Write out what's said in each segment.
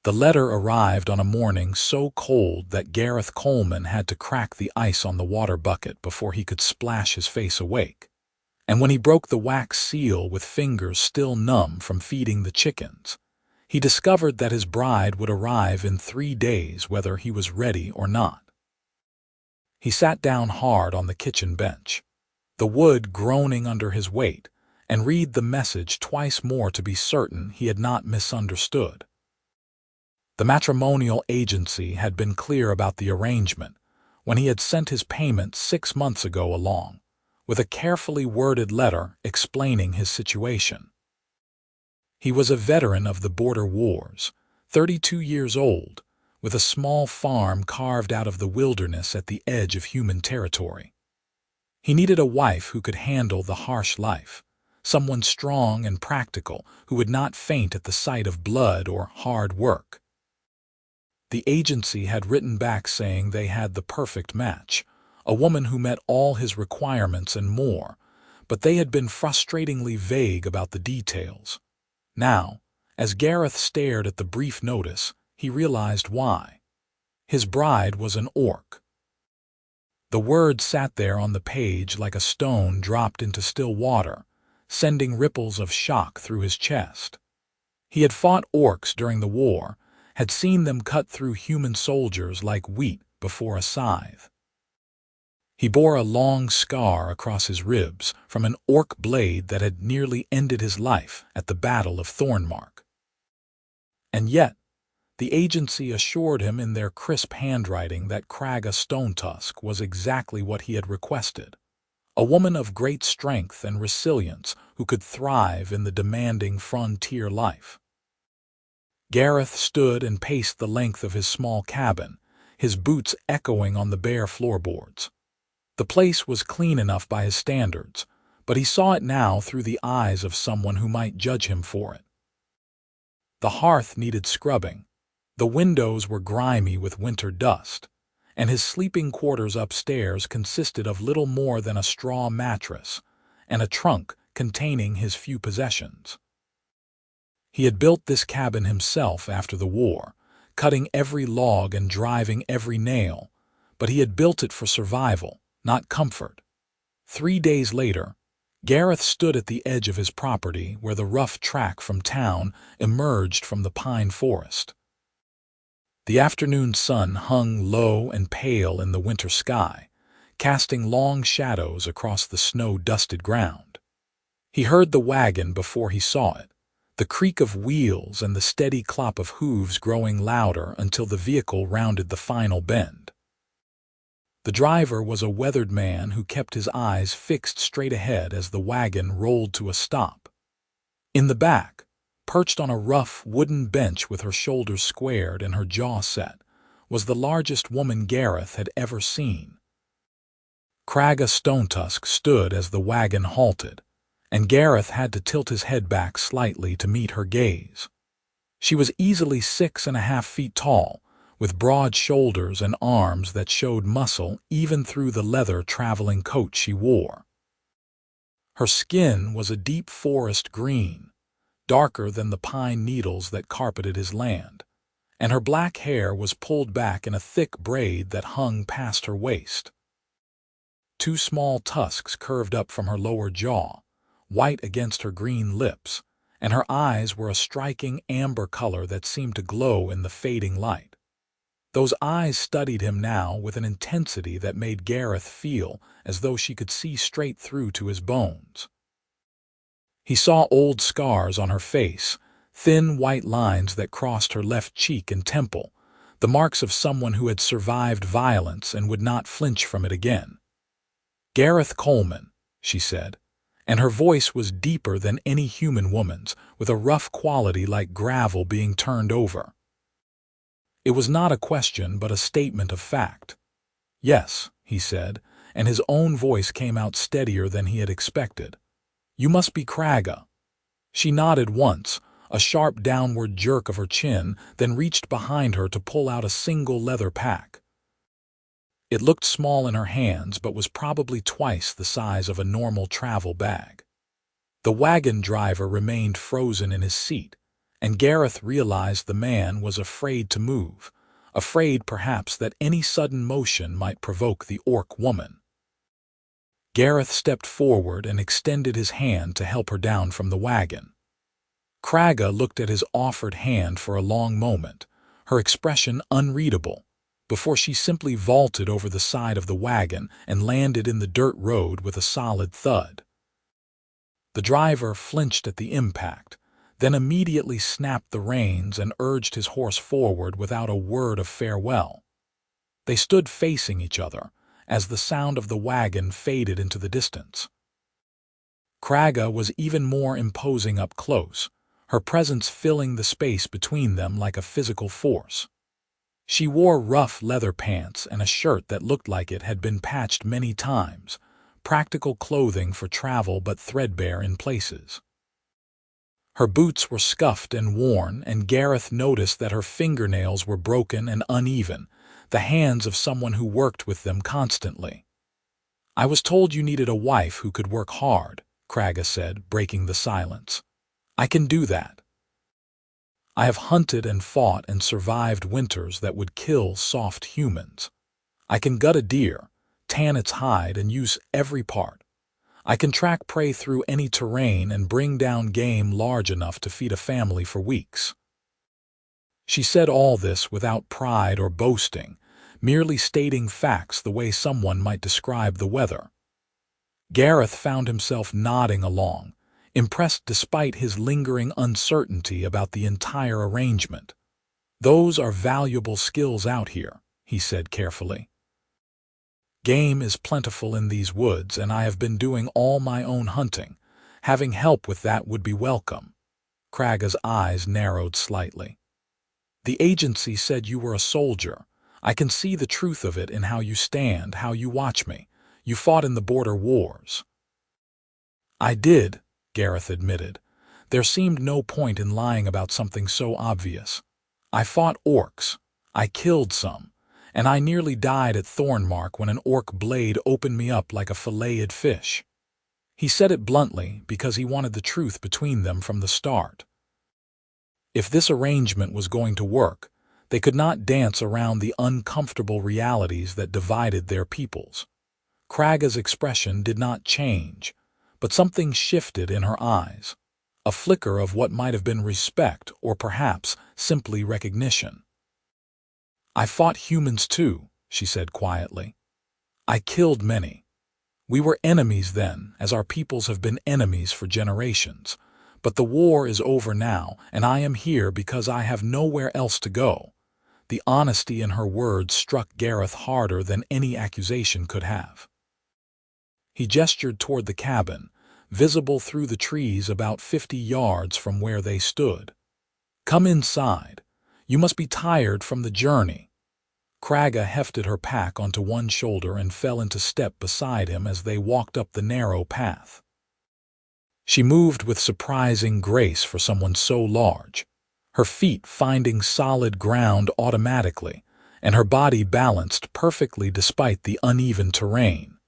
The letter arrived on a morning so cold that Gareth Coleman had to crack the ice on the water bucket before he could splash his face awake. And when he broke the wax seal with fingers still numb from feeding the chickens, he discovered that his bride would arrive in 3 days whether he was ready or not. He sat down hard on the kitchen bench, the wood groaning under his weight, and read the message twice more to be certain he had not misunderstood. The matrimonial agency had been clear about the arrangement when he had sent his payment 6 months ago along, with a carefully worded letter explaining his situation. He was a veteran of the border wars, 32 years old, with a small farm carved out of the wilderness at the edge of human territory. He needed a wife who could handle the harsh life, someone strong and practical who would not faint at the sight of blood or hard work. The agency had written back saying they had the perfect match, a woman who met all his requirements and more, but they had been frustratingly vague about the details. Now, as Gareth stared at the brief notice, he realized why. His bride was an orc. The word sat there on the page like a stone dropped into still water, sending ripples of shock through his chest. He had fought orcs during the war, had seen them cut through human soldiers like wheat before a scythe. He bore a long scar across his ribs from an orc blade that had nearly ended his life at the Battle of Thornmark. And yet, the agency assured him in their crisp handwriting that Kragga Stonetusk was exactly what he had requested, a woman of great strength and resilience who could thrive in the demanding frontier life. Gareth stood and paced the length of his small cabin, his boots echoing on the bare floorboards. The place was clean enough by his standards, but he saw it now through the eyes of someone who might judge him for it. The hearth needed scrubbing, the windows were grimy with winter dust, and his sleeping quarters upstairs consisted of little more than a straw mattress and a trunk containing his few possessions. He had built this cabin himself after the war, cutting every log and driving every nail, but he had built it for survival, not comfort. 3 days later, Gareth stood at the edge of his property where the rough track from town emerged from the pine forest. The afternoon sun hung low and pale in the winter sky, casting long shadows across the snow-dusted ground. He heard the wagon before he saw it, the creak of wheels and the steady clop of hooves growing louder until the vehicle rounded the final bend. The driver was a weathered man who kept his eyes fixed straight ahead as the wagon rolled to a stop. In the back, perched on a rough wooden bench with her shoulders squared and her jaw set, was the largest woman Gareth had ever seen. Kragga Stonetusk stood as the wagon halted, and Gareth had to tilt his head back slightly to meet her gaze. She was easily 6.5 feet tall, with broad shoulders and arms that showed muscle even through the leather traveling coat she wore. Her skin was a deep forest green, darker than the pine needles that carpeted his land, and her black hair was pulled back in a thick braid that hung past her waist. 2 small tusks curved up from her lower jaw, white against her green lips, and her eyes were a striking amber color that seemed to glow in the fading light. Those eyes studied him now with an intensity that made Gareth feel as though she could see straight through to his bones. He saw old scars on her face, thin white lines that crossed her left cheek and temple, the marks of someone who had survived violence and would not flinch from it again. "Gareth Coleman," she said, and her voice was deeper than any human woman's, with a rough quality like gravel being turned over. It was not a question but a statement of fact. "Yes," he said, and his own voice came out steadier than he had expected. "You must be Kragga." She nodded once, a sharp downward jerk of her chin, then reached behind her to pull out a single leather pack. It looked small in her hands but was probably twice the size of a normal travel bag. The wagon driver remained frozen in his seat, and Gareth realized the man was afraid to move, afraid perhaps that any sudden motion might provoke the orc woman. Gareth stepped forward and extended his hand to help her down from the wagon. Kragga looked at his offered hand for a long moment, her expression unreadable, before she simply vaulted over the side of the wagon and landed in the dirt road with a solid thud. The driver flinched at the impact, then immediately snapped the reins and urged his horse forward without a word of farewell. They stood facing each other as the sound of the wagon faded into the distance. Kragga was even more imposing up close, her presence filling the space between them like a physical force. She wore rough leather pants and a shirt that looked like it had been patched many times, practical clothing for travel but threadbare in places. Her boots were scuffed and worn, and Gareth noticed that her fingernails were broken and uneven, the hands of someone who worked with them constantly. "I was told you needed a wife who could work hard," Kragga said, breaking the silence. "I can do that. I have hunted and fought and survived winters that would kill soft humans. I can gut a deer, tan its hide, and use every part. I can track prey through any terrain and bring down game large enough to feed a family for weeks." She said all this without pride or boasting, merely stating facts the way someone might describe the weather. Gareth found himself nodding along, impressed despite his lingering uncertainty about the entire arrangement. "Those are valuable skills out here," he said carefully. "Game is plentiful in these woods, and I have been doing all my own hunting. Having help with that would be welcome." Kragga's eyes narrowed slightly. "The agency said you were a soldier. I can see the truth of it in how you stand, how you watch me. You fought in the border wars." "I did," Gareth admitted. There seemed no point in lying about something so obvious. "I fought orcs. I killed some. And I nearly died at Thornmark when an orc blade opened me up like a filleted fish." He said it bluntly because he wanted the truth between them from the start. If this arrangement was going to work, they could not dance around the uncomfortable realities that divided their peoples. Kragga's expression did not change, but something shifted in her eyes, a flicker of what might have been respect or perhaps simply recognition. "I fought humans too," she said quietly. "I killed many. We were enemies then, as our peoples have been enemies for generations. But the war is over now, and I am here because I have nowhere else to go." The honesty in her words struck Gareth harder than any accusation could have. He gestured toward the cabin, visible through the trees about 50 yards from where they stood. "Come inside. You must be tired from the journey." Kragga hefted her pack onto one shoulder and fell into step beside him as they walked up the narrow path. She moved with surprising grace for someone so large, her feet finding solid ground automatically, and her body balanced perfectly despite the uneven terrain.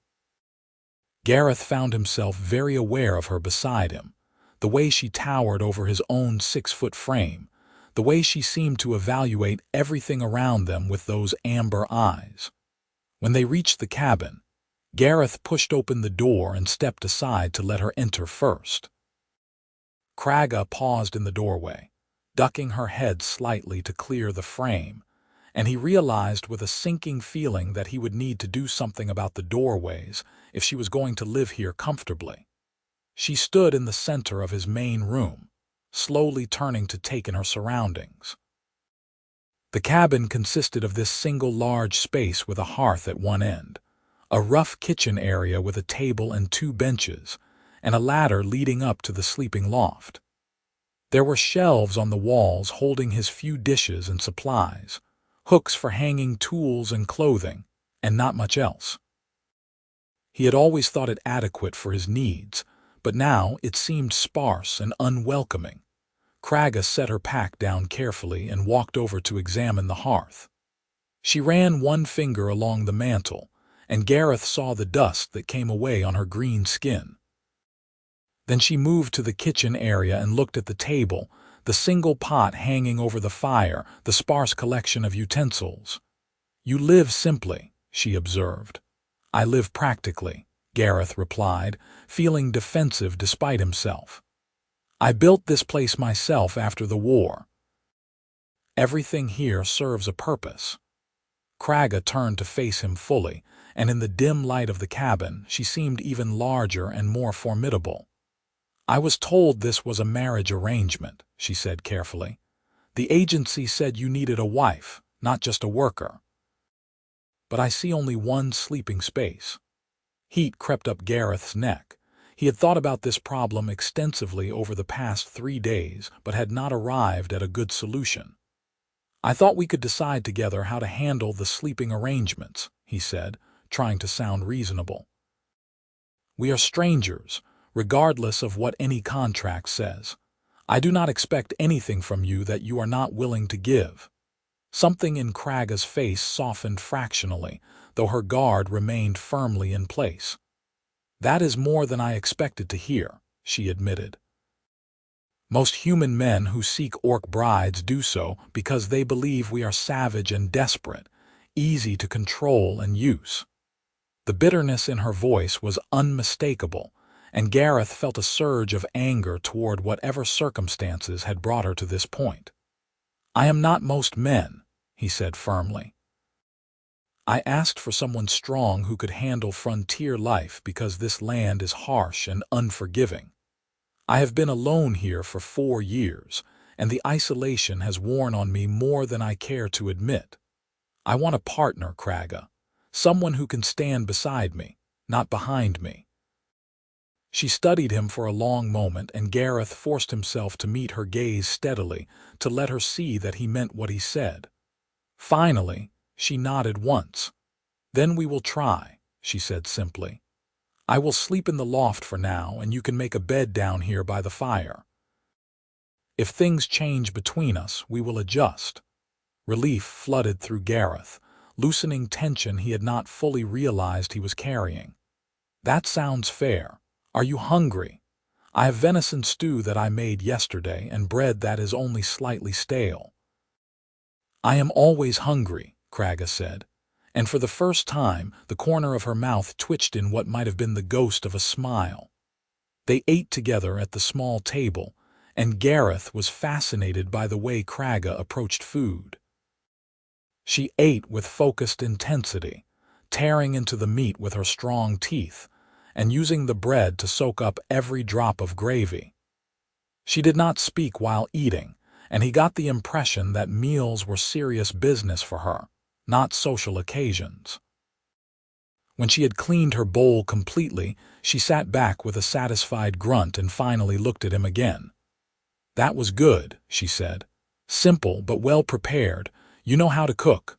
Gareth found himself very aware of her beside him, the way she towered over his own 6-foot frame, the way she seemed to evaluate everything around them with those amber eyes. When they reached the cabin, Gareth pushed open the door and stepped aside to let her enter first. Kragga paused in the doorway, ducking her head slightly to clear the frame, and he realized with a sinking feeling that he would need to do something about the doorways if she was going to live here comfortably. She stood in the center of his main room, slowly turning to take in her surroundings. The cabin consisted of this single large space with a hearth at one end, a rough kitchen area with a table and 2 benches, and a ladder leading up to the sleeping loft. There were shelves on the walls holding his few dishes and supplies, hooks for hanging tools and clothing, and not much else. He had always thought it adequate for his needs, but now it seemed sparse and unwelcoming. Kragga set her pack down carefully and walked over to examine the hearth. She ran one finger along the mantel, and Gareth saw the dust that came away on her green skin. Then she moved to the kitchen area and looked at the table, The single pot hanging over the fire, the sparse collection of utensils. "You live simply," she observed. "I live practically," Gareth replied, feeling defensive despite himself. "I built this place myself after the war. Everything here serves a purpose." Kragga turned to face him fully, and in the dim light of the cabin she seemed even larger and more formidable. "I was told this was a marriage arrangement," she said carefully. "The agency said you needed a wife, not just a worker. But I see only one sleeping space." Heat crept up Gareth's neck. He had thought about this problem extensively over the past 3 days, but had not arrived at a good solution. "I thought we could decide together how to handle the sleeping arrangements," he said, trying to sound reasonable. "We are strangers, regardless of what any contract says. I do not expect anything from you that you are not willing to give." Something in Kragga's face softened fractionally, though her guard remained firmly in place. "That is more than I expected to hear," she admitted. "Most human men who seek orc brides do so because they believe we are savage and desperate, easy to control and use." The bitterness in her voice was unmistakable, and Gareth felt a surge of anger toward whatever circumstances had brought her to this point. "I am not most men," he said firmly. "I asked for someone strong who could handle frontier life because this land is harsh and unforgiving. I have been alone here for 4 years, and the isolation has worn on me more than I care to admit. I want a partner, Kragga, someone who can stand beside me, not behind me." She studied him for a long moment, and Gareth forced himself to meet her gaze steadily, to let her see that he meant what he said. Finally, she nodded once. "Then we will try," she said simply. "I will sleep in the loft for now, and you can make a bed down here by the fire. If things change between us, we will adjust." Relief flooded through Gareth, loosening tension he had not fully realized he was carrying. "That sounds fair. Are you hungry? I have venison stew that I made yesterday and bread that is only slightly stale." "I am always hungry," Kragga said, and for the first time the corner of her mouth twitched in what might have been the ghost of a smile. They ate together at the small table, and Gareth was fascinated by the way Kragga approached food. She ate with focused intensity, tearing into the meat with her strong teeth, and using the bread to soak up every drop of gravy. She did not speak while eating, and he got the impression that meals were serious business for her, not social occasions. When she had cleaned her bowl completely, she sat back with a satisfied grunt and finally looked at him again. "That was good," she said. "Simple but well prepared. You know how to cook."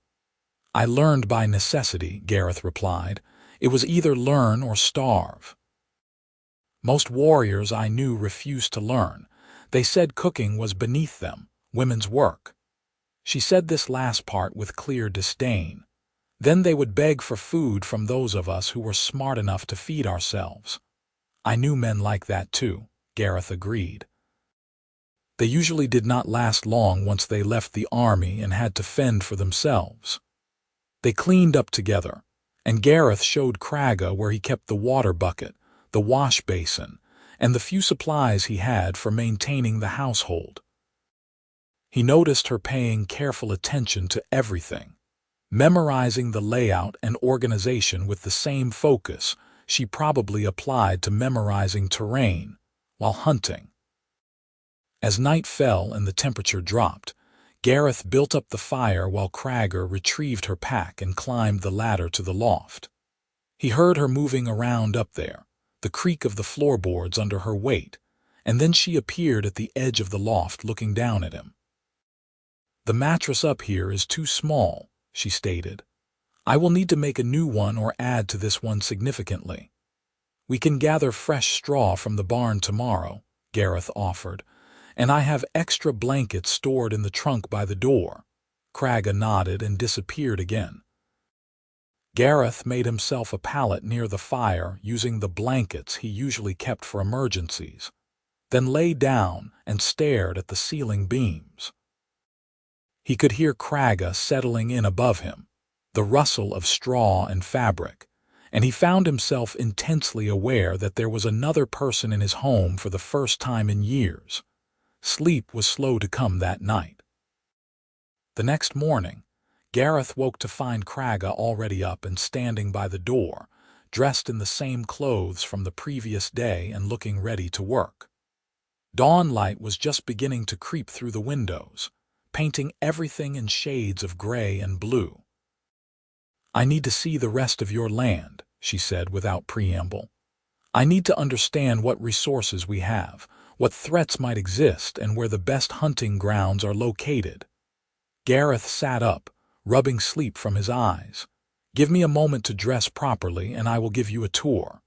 "I learned by necessity," Gareth replied. "It was either learn or starve." "Most warriors I knew refused to learn. They said cooking was beneath them, women's work." She said this last part with clear disdain. "Then they would beg for food from those of us who were smart enough to feed ourselves." "I knew men like that too," Gareth agreed. "They usually did not last long once they left the army and had to fend for themselves." They cleaned up together, and Gareth showed Kragga where he kept the water bucket, the wash basin, and the few supplies he had for maintaining the household. He noticed her paying careful attention to everything, memorizing the layout and organization with the same focus she probably applied to memorizing terrain while hunting. As night fell and the temperature dropped, Gareth built up the fire while Kragga retrieved her pack and climbed the ladder to the loft. He heard her moving around up there, the creak of the floorboards under her weight, and then she appeared at the edge of the loft looking down at him. "The mattress up here is too small," she stated. "I will need to make a new one or add to this one significantly." "We can gather fresh straw from the barn tomorrow," Gareth offered, "and I have extra blankets stored in the trunk by the door." Kragga nodded and disappeared again. Gareth made himself a pallet near the fire using the blankets he usually kept for emergencies. then lay down and stared at the ceiling beams. He could hear Kragga settling in above him, the rustle of straw and fabric, and he found himself intensely aware that there was another person in his home for the first time in years. Sleep was slow to come that night. The next morning, Gareth woke to find Kragga already up and standing by the door, dressed in the same clothes from the previous day and looking ready to work. Dawn light was just beginning to creep through the windows, painting everything in shades of gray and blue. "I need to see the rest of your land," she said without preamble. "I need to understand what resources we have, what threats might exist, and where the best hunting grounds are located." Gareth sat up, rubbing sleep from his eyes. "Give me a moment to dress properly, and I will give you a tour."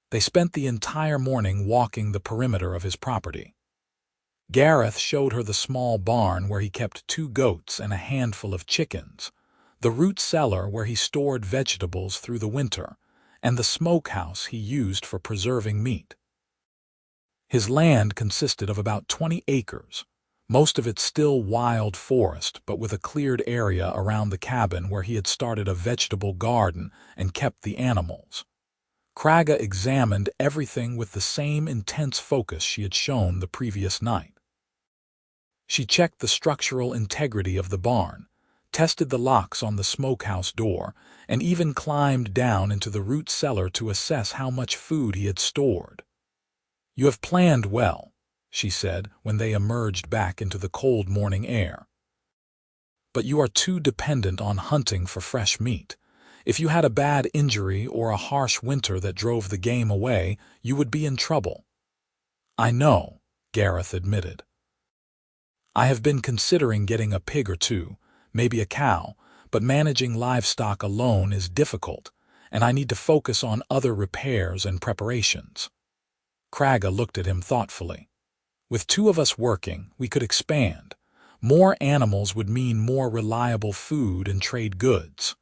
They spent the entire morning walking the perimeter of his property. Gareth showed her the small barn where he kept 2 goats and a handful of chickens, the root cellar where he stored vegetables through the winter, and the smokehouse he used for preserving meat. His land consisted of about 20 acres, most of it still wild forest, but with a cleared area around the cabin where he had started a vegetable garden and kept the animals. Kragga examined everything with the same intense focus she had shown the previous night. She checked the structural integrity of the barn, tested the locks on the smokehouse door, and even climbed down into the root cellar to assess how much food he had stored. "You have planned well," she said when they emerged back into the cold morning air. "But you are too dependent on hunting for fresh meat. If you had a bad injury or a harsh winter that drove the game away, you would be in trouble." "I know," Gareth admitted. "I have been considering getting a pig or 2, maybe a cow, but managing livestock alone is difficult, and I need to focus on other repairs and preparations." Kragga looked at him thoughtfully. "With 2 of us working, we could expand. More animals would mean more reliable food and trade goods.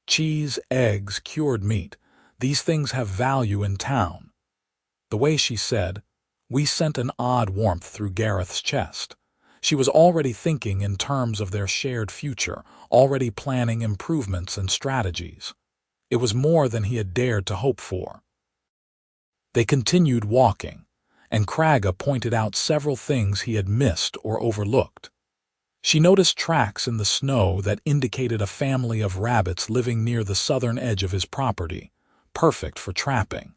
Cheese, eggs, cured meat, these things have value in town." The way she said, "we" sent an odd warmth through Gareth's chest. She was already thinking in terms of their shared future, already planning improvements and strategies. It was more than he had dared to hope for. They continued walking, and Kragga pointed out several things he had missed or overlooked. She noticed tracks in the snow that indicated a family of rabbits living near the southern edge of his property, perfect for trapping.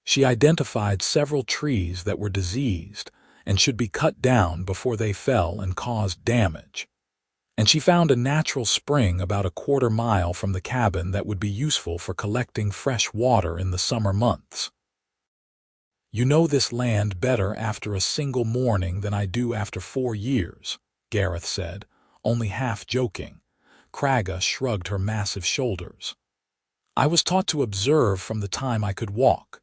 She identified several trees that were diseased and should be cut down before they fell and caused damage. And she found a natural spring about a quarter-mile from the cabin that would be useful for collecting fresh water in the summer months. "You know this land better after a single morning than I do after 4 years, Gareth said, only half joking. Kragga shrugged her massive shoulders. "I was taught to observe from the time I could walk.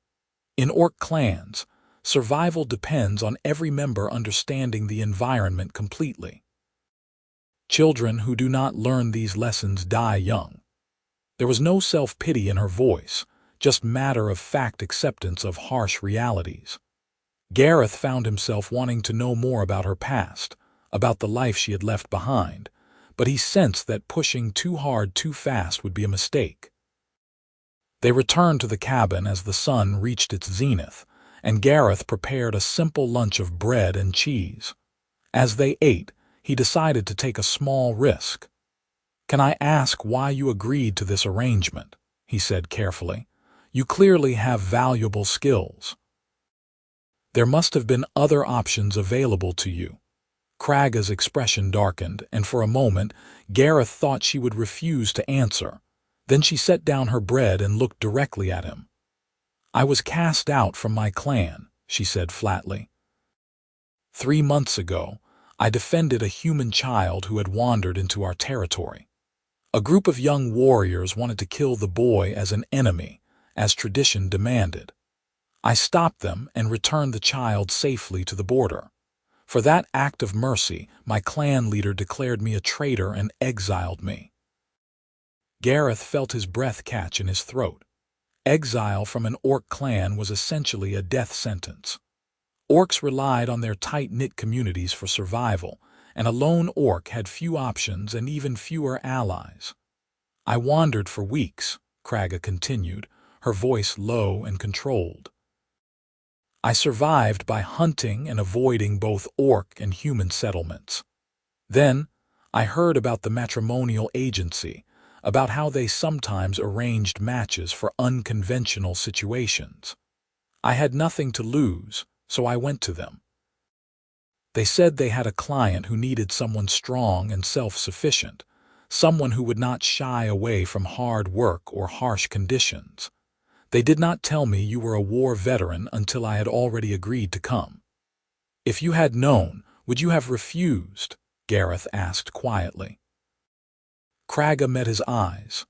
In orc clans, survival depends on every member understanding the environment completely. Children who do not learn these lessons die young." There was no self-pity in her voice, just matter-of-fact acceptance of harsh realities. Gareth found himself wanting to know more about her past, about the life she had left behind, but he sensed that pushing too hard too fast would be a mistake. They returned to the cabin as the sun reached its zenith, and Gareth prepared a simple lunch of bread and cheese. As they ate, he decided to take a small risk. "Can I ask why you agreed to this arrangement?" he said carefully. "You clearly have valuable skills." "There must have been other options available to you." Kragga's expression darkened, and for a moment Gareth thought she would refuse to answer. Then she set down her bread and looked directly at him. "I was cast out from my clan," she said flatly. 3 months ago, I defended a human child who had wandered into our territory. A group of young warriors wanted to kill the boy as an enemy, as tradition demanded. I stopped them and returned the child safely to the border. For that act of mercy, my clan leader declared me a traitor and exiled me." Gareth felt his breath catch in his throat. Exile from an orc clan was essentially a death sentence. Orcs relied on their tight-knit communities for survival, and a lone orc had few options and even fewer allies. I wandered for weeks, Kragga continued, her voice low and controlled. I survived by hunting and avoiding both orc and human settlements. Then, I heard about the matrimonial agency, about how they sometimes arranged matches for unconventional situations. I had nothing to lose, so I went to them. They said they had a client who needed someone strong and self-sufficient, someone who would not shy away from hard work or harsh conditions. They did not tell me you were a war veteran until I had already agreed to come. If you had known, would you have refused? Gareth asked quietly. Kragga met his eyes.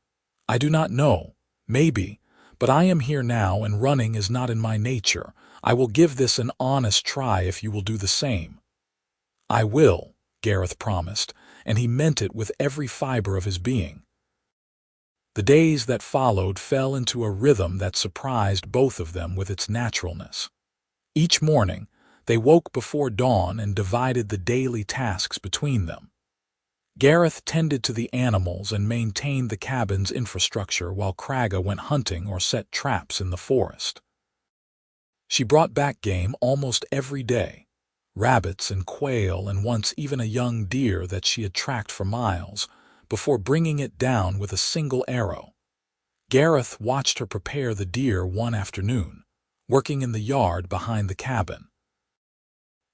I do not know, maybe, but I am here now and running is not in my nature. I will give this an honest try if you will do the same. I will, Gareth promised, and he meant it with every fiber of his being. The days that followed fell into a rhythm that surprised both of them with its naturalness. Each morning, they woke before dawn and divided the daily tasks between them. Gareth tended to the animals and maintained the cabin's infrastructure while Kragga went hunting or set traps in the forest. She brought back game almost every day, rabbits and quail and once even a young deer that she had tracked for miles, before bringing it down with a single arrow. Gareth watched her prepare the deer one afternoon, working in the yard behind the cabin.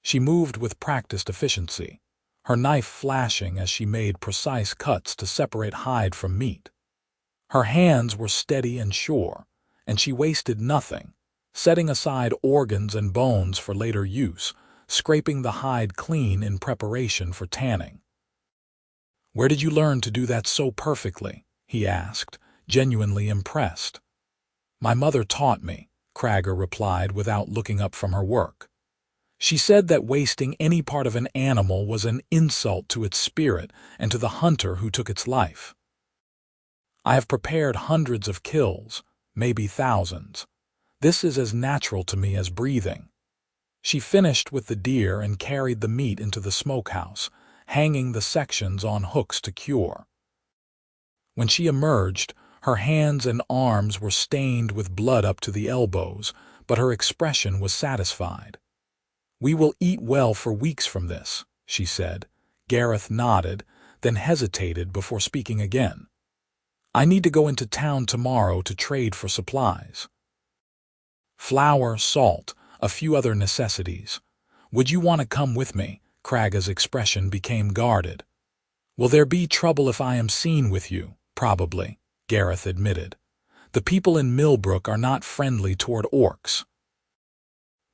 She moved with practiced efficiency, her knife flashing as she made precise cuts to separate hide from meat. Her hands were steady and sure, and she wasted nothing, setting aside organs and bones for later use, scraping the hide clean in preparation for tanning. "Where did you learn to do that so perfectly?" he asked, genuinely impressed. "My mother taught me," Kragga replied without looking up from her work. She said that wasting any part of an animal was an insult to its spirit and to the hunter who took its life. I have prepared hundreds of kills, maybe thousands. This is as natural to me as breathing. She finished with the deer and carried the meat into the smokehouse, hanging the sections on hooks to cure. When she emerged, her hands and arms were stained with blood up to the elbows, but her expression was satisfied. "We will eat well for weeks from this," she said. Gareth nodded, then hesitated before speaking again. "I need to go into town tomorrow to trade for supplies. Flour, salt, a few other necessities. Would you want to come with me?" Kragga's expression became guarded. "Will there be trouble if I am seen with you?" "Probably," Gareth admitted. "The people in Millbrook are not friendly toward orcs.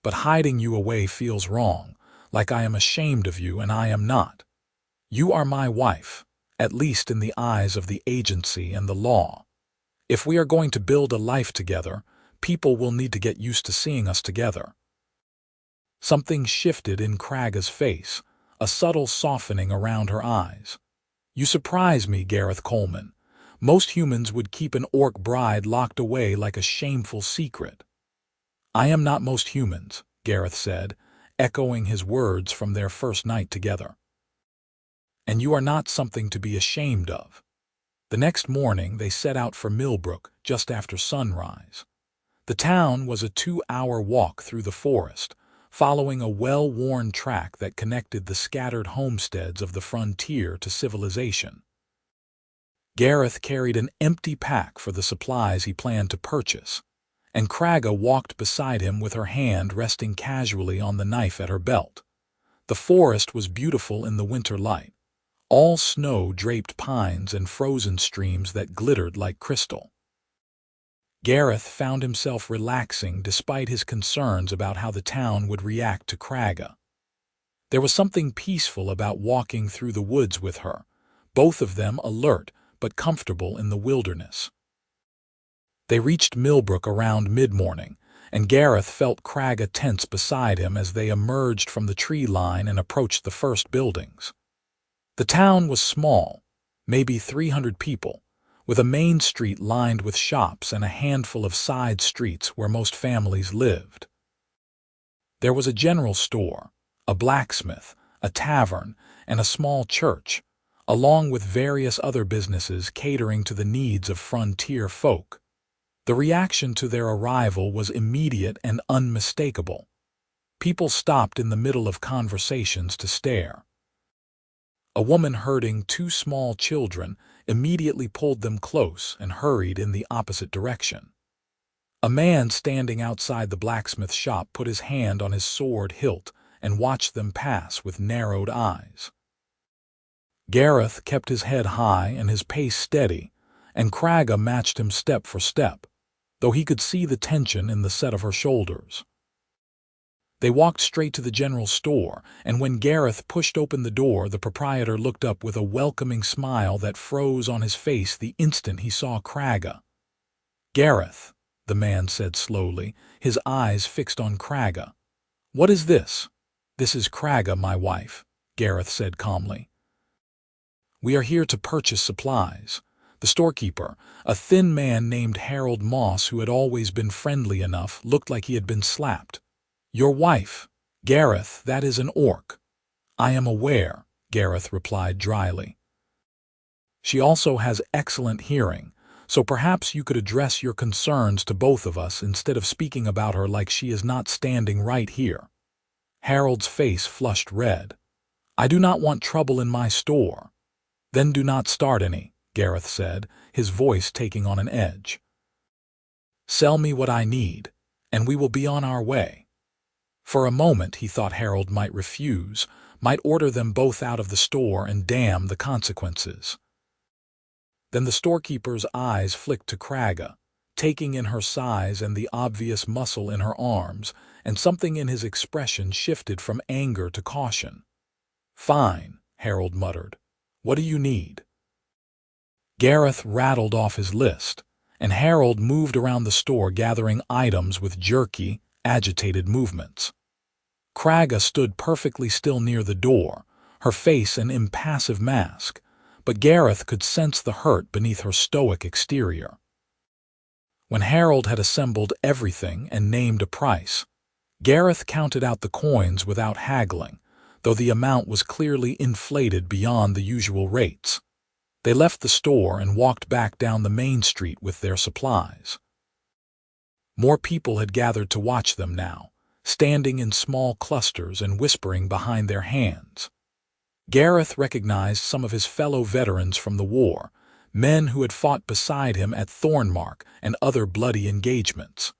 But hiding you away feels wrong, like I am ashamed of you and I am not. You are my wife, at least in the eyes of the agency and the law. If we are going to build a life together, people will need to get used to seeing us together." Something shifted in Kragga's face, a subtle softening around her eyes. "You surprise me, Gareth Coleman. Most humans would keep an orc bride locked away like a shameful secret." "I am not most humans," Gareth said, echoing his words from their first night together. "And you are not something to be ashamed of." The next morning they set out for Millbrook just after sunrise. The town was a 2-hour walk through the forest, following a well-worn track that connected the scattered homesteads of the frontier to civilization. Gareth carried an empty pack for the supplies he planned to purchase, and Kragga walked beside him with her hand resting casually on the knife at her belt. The forest was beautiful in the winter light, all snow-draped pines and frozen streams that glittered like crystal. Gareth found himself relaxing despite his concerns about how the town would react to Kragga. There was something peaceful about walking through the woods with her, both of them alert but comfortable in the wilderness. They reached Millbrook around mid-morning, and Gareth felt Kragga tense beside him as they emerged from the tree line and approached the first buildings. The town was small, maybe 300 people, with a main street lined with shops and a handful of side streets where most families lived. There was a general store, a blacksmith, a tavern, and a small church, along with various other businesses catering to the needs of frontier folk. The reaction to their arrival was immediate and unmistakable. People stopped in the middle of conversations to stare. A woman herding two small children immediately pulled them close and hurried in the opposite direction. A man standing outside the blacksmith shop put his hand on his sword hilt and watched them pass with narrowed eyes. Gareth kept his head high and his pace steady, and Kragga matched him step for step, though he could see the tension in the set of her shoulders. They walked straight to the general store, and when Gareth pushed open the door, the proprietor looked up with a welcoming smile that froze on his face the instant he saw Kragga. "Gareth," the man said slowly, his eyes fixed on Kragga. "What is this?" "This is Kragga, my wife," Gareth said calmly. "We are here to purchase supplies." The storekeeper, a thin man named Harold Moss who had always been friendly enough, looked like he had been slapped. "Your wife, Gareth, that is an orc." "I am aware," Gareth replied dryly. "She also has excellent hearing, so perhaps you could address your concerns to both of us instead of speaking about her like she is not standing right here." Harold's face flushed red. "I do not want trouble in my store." "Then do not start any," Gareth said, his voice taking on an edge. "Sell me what I need, and we will be on our way." For a moment he thought Harold might refuse, might order them both out of the store and damn the consequences. Then the storekeeper's eyes flicked to Kragga, taking in her size and the obvious muscle in her arms, and something in his expression shifted from anger to caution. "Fine," Harold muttered. "What do you need?" Gareth rattled off his list, and Harold moved around the store gathering items with jerky, agitated movements. Kragga stood perfectly still near the door, her face an impassive mask, but Gareth could sense the hurt beneath her stoic exterior. When Harold had assembled everything and named a price, Gareth counted out the coins without haggling, though the amount was clearly inflated beyond the usual rates. They left the store and walked back down the main street with their supplies. More people had gathered to watch them now, standing in small clusters and whispering behind their hands. Gareth recognized some of his fellow veterans from the war, men who had fought beside him at Thornmark and other bloody engagements.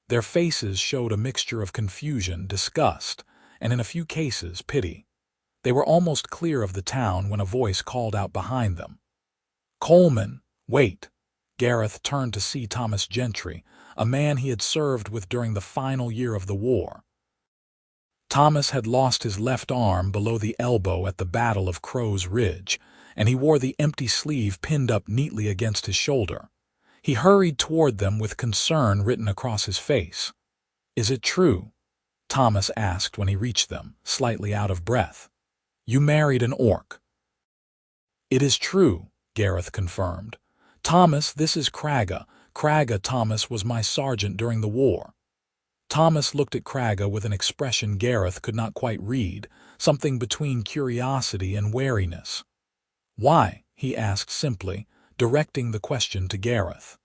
Their faces showed a mixture of confusion, disgust, and in a few cases pity. They were almost clear of the town when a voice called out behind them. "Coleman, wait!" Gareth turned to see Thomas Gentry, a man he had served with during the final year of the war. Thomas had lost his left arm below the elbow at the Battle of Crow's Ridge, and he wore the empty sleeve pinned up neatly against his shoulder. He hurried toward them with concern written across his face. "Is it true?" Thomas asked when he reached them, slightly out of breath. "You married an orc." "It is true," Gareth confirmed. "Thomas, this is Kragga. Kragga Thomas was my sergeant during the war." Thomas looked at Kragga with an expression Gareth could not quite read, something between curiosity and wariness. "Why?" he asked simply, directing the question to Gareth.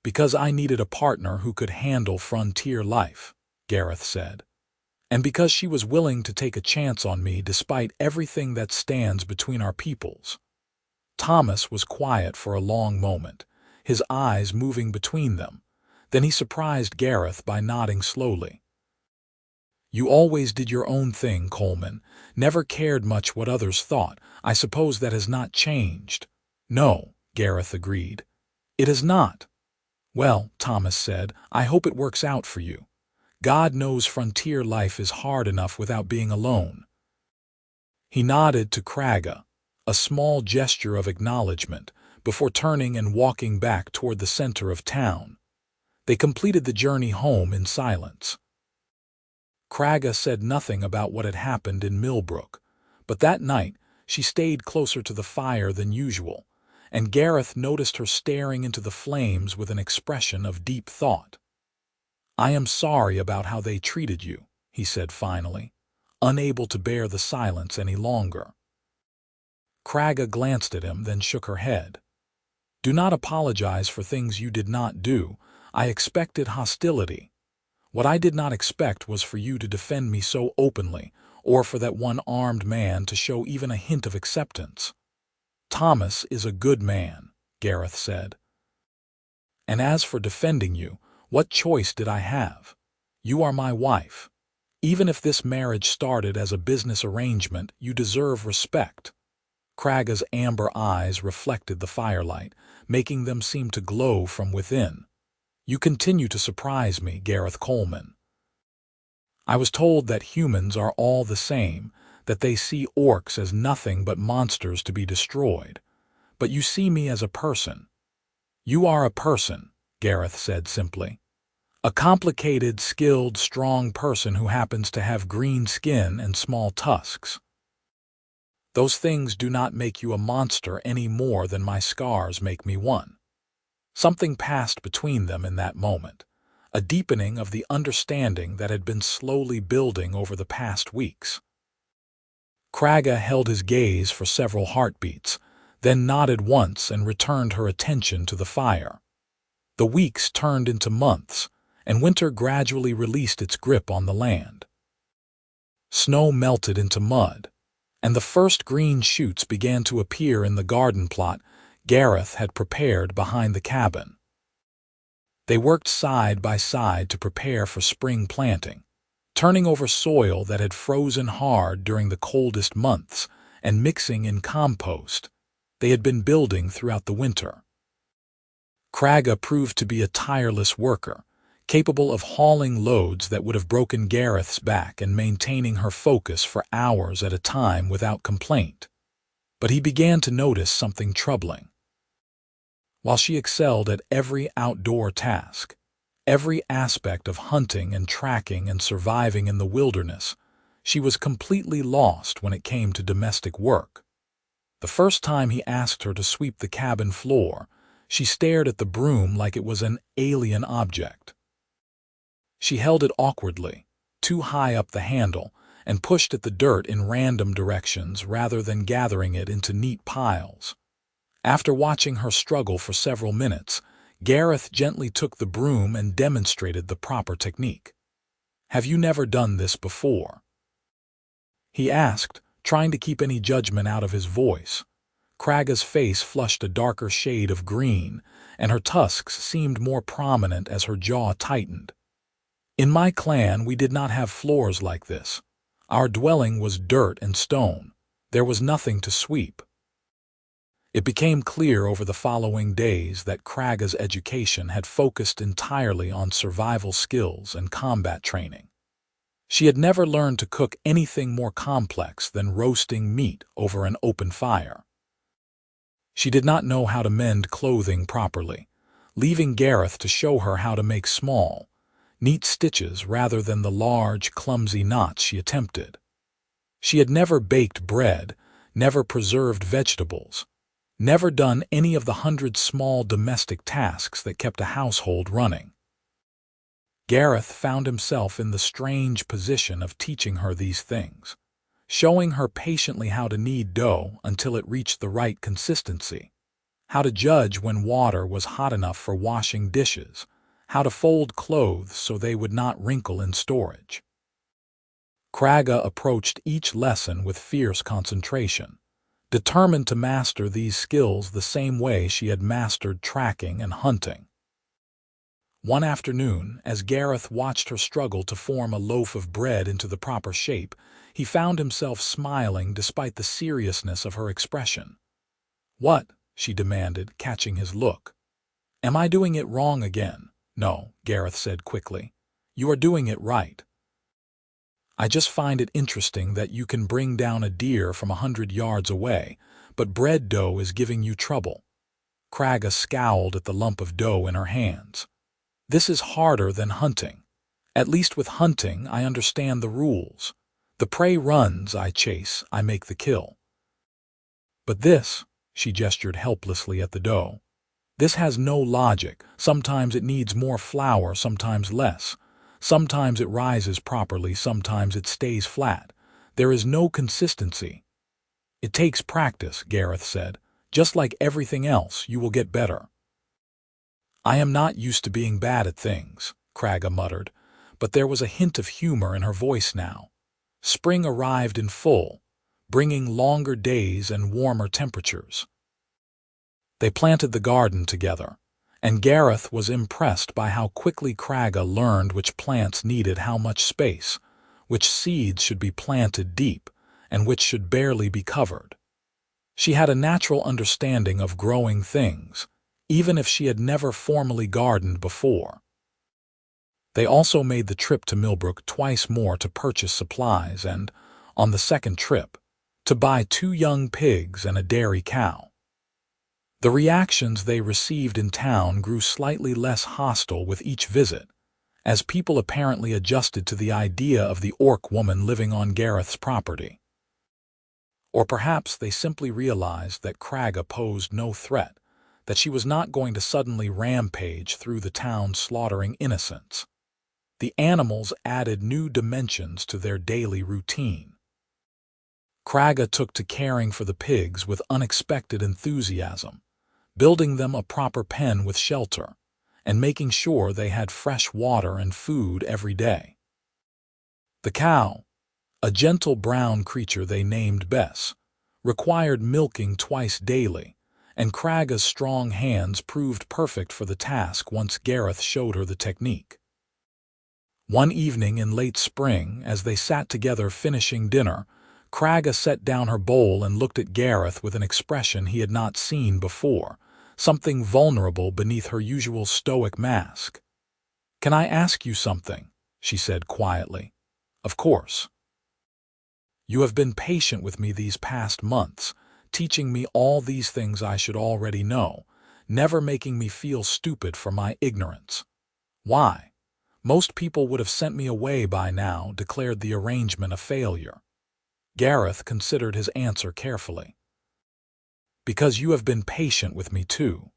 "Because I needed a partner who could handle frontier life," Gareth said. "And because she was willing to take a chance on me despite everything that stands between our peoples." Thomas was quiet for a long moment, his eyes moving between them. Then he surprised Gareth by nodding slowly. "You always did your own thing, Coleman. Never cared much what others thought. I suppose that has not changed." "No," Gareth agreed. "It has not." "Well," Thomas said, "I hope it works out for you. God knows frontier life is hard enough without being alone." He nodded to Kragga, a small gesture of acknowledgement, before turning and walking back toward the center of town. They completed the journey home in silence. Kragga said nothing about what had happened in Millbrook, but that night she stayed closer to the fire than usual, and Gareth noticed her staring into the flames with an expression of deep thought. "I am sorry about how they treated you," he said finally, unable to bear the silence any longer. Kragga glanced at him, then shook her head. "Do not apologize for things you did not do. I expected hostility. What I did not expect was for you to defend me so openly, or for that one armed man to show even a hint of acceptance." "Thomas is a good man," Gareth said. "And as for defending you, what choice did I have? You are my wife. Even if this marriage started as a business arrangement, you deserve respect." Kragga's amber eyes reflected the firelight, making them seem to glow from within. "You continue to surprise me, Gareth Coleman. I was told that humans are all the same, that they see orcs as nothing but monsters to be destroyed. But you see me as a person." "You are a person," Gareth said simply. "A complicated, skilled, strong person who happens to have green skin and small tusks. Those things do not make you a monster any more than my scars make me one." Something passed between them in that moment, a deepening of the understanding that had been slowly building over the past weeks. Kragga held his gaze for several heartbeats, then nodded once and returned her attention to the fire. The weeks turned into months, and winter gradually released its grip on the land. Snow melted into mud, and the first green shoots began to appear in the garden plot Gareth had prepared behind the cabin. They worked side by side to prepare for spring planting, turning over soil that had frozen hard during the coldest months and mixing in compost they had been building throughout the winter. Kragga proved to be a tireless worker, capable of hauling loads that would have broken Gareth's back and maintaining her focus for hours at a time without complaint. But he began to notice something troubling. While she excelled at every outdoor task, every aspect of hunting and tracking and surviving in the wilderness, she was completely lost when it came to domestic work. The first time he asked her to sweep the cabin floor, she stared at the broom like it was an alien object. She held it awkwardly, too high up the handle, and pushed at the dirt in random directions rather than gathering it into neat piles. After watching her struggle for several minutes, Gareth gently took the broom and demonstrated the proper technique. "Have you never done this before?" he asked, trying to keep any judgment out of his voice. Kragga's face flushed a darker shade of green, and her tusks seemed more prominent as her jaw tightened. "In my clan we did not have floors like this. Our dwelling was dirt and stone. There was nothing to sweep." It became clear over the following days that Kragga's education had focused entirely on survival skills and combat training. She had never learned to cook anything more complex than roasting meat over an open fire. She did not know how to mend clothing properly, leaving Gareth to show her how to make small, neat stitches rather than the large, clumsy knots she attempted. She had never baked bread, never preserved vegetables, never done any of the 100 small domestic tasks that kept a household running. Gareth found himself in the strange position of teaching her these things, showing her patiently how to knead dough until it reached the right consistency, how to judge when water was hot enough for washing dishes, how to fold clothes so they would not wrinkle in storage. Kragga approached each lesson with fierce concentration, determined to master these skills the same way she had mastered tracking and hunting. One afternoon, as Gareth watched her struggle to form a loaf of bread into the proper shape, he found himself smiling despite the seriousness of her expression. "What?" she demanded, catching his look. "Am I doing it wrong again?" "No," Gareth said quickly. "You are doing it right. I just find it interesting that you can bring down a deer from 100 yards away, but bread dough is giving you trouble." Kragga scowled at the lump of dough in her hands. "This is harder than hunting. At least with hunting I understand the rules. The prey runs, I chase, I make the kill. But this," She gestured helplessly at the dough. "This has no logic. Sometimes it needs more flour, sometimes less. Sometimes it rises properly, sometimes it stays flat. There is no consistency." "It takes practice," Gareth said. "Just like everything else, you will get better." "I am not used to being bad at things," Kragga muttered, but there was a hint of humor in her voice now. Spring arrived in full, bringing longer days and warmer temperatures. They planted the garden together, and Gareth was impressed by how quickly Kragga learned which plants needed how much space, which seeds should be planted deep, and which should barely be covered. She had a natural understanding of growing things, even if she had never formally gardened before. They also made the trip to Millbrook twice more to purchase supplies and, on the second trip, to buy 2 young pigs and a dairy cow. The reactions they received in town grew slightly less hostile with each visit, as people apparently adjusted to the idea of the orc woman living on Gareth's property. Or perhaps they simply realized that Kragga posed no threat, that she was not going to suddenly rampage through the town slaughtering innocents. The animals added new dimensions to their daily routine. Kragga took to caring for the pigs with unexpected enthusiasm, building them a proper pen with shelter, and making sure they had fresh water and food every day. The cow, a gentle brown creature they named Bess, required milking twice daily, and Kragga's strong hands proved perfect for the task once Gareth showed her the technique. One evening in late spring, as they sat together finishing dinner, Kragga set down her bowl and looked at Gareth with an expression he had not seen before, something vulnerable beneath her usual stoic mask. "Can I ask you something?" she said quietly. "Of course." "You have been patient with me these past months, teaching me all these things I should already know, never making me feel stupid for my ignorance. Why? Most people would have sent me away by now, declared the arrangement a failure." Gareth considered his answer carefully. "Because you have been patient with me too.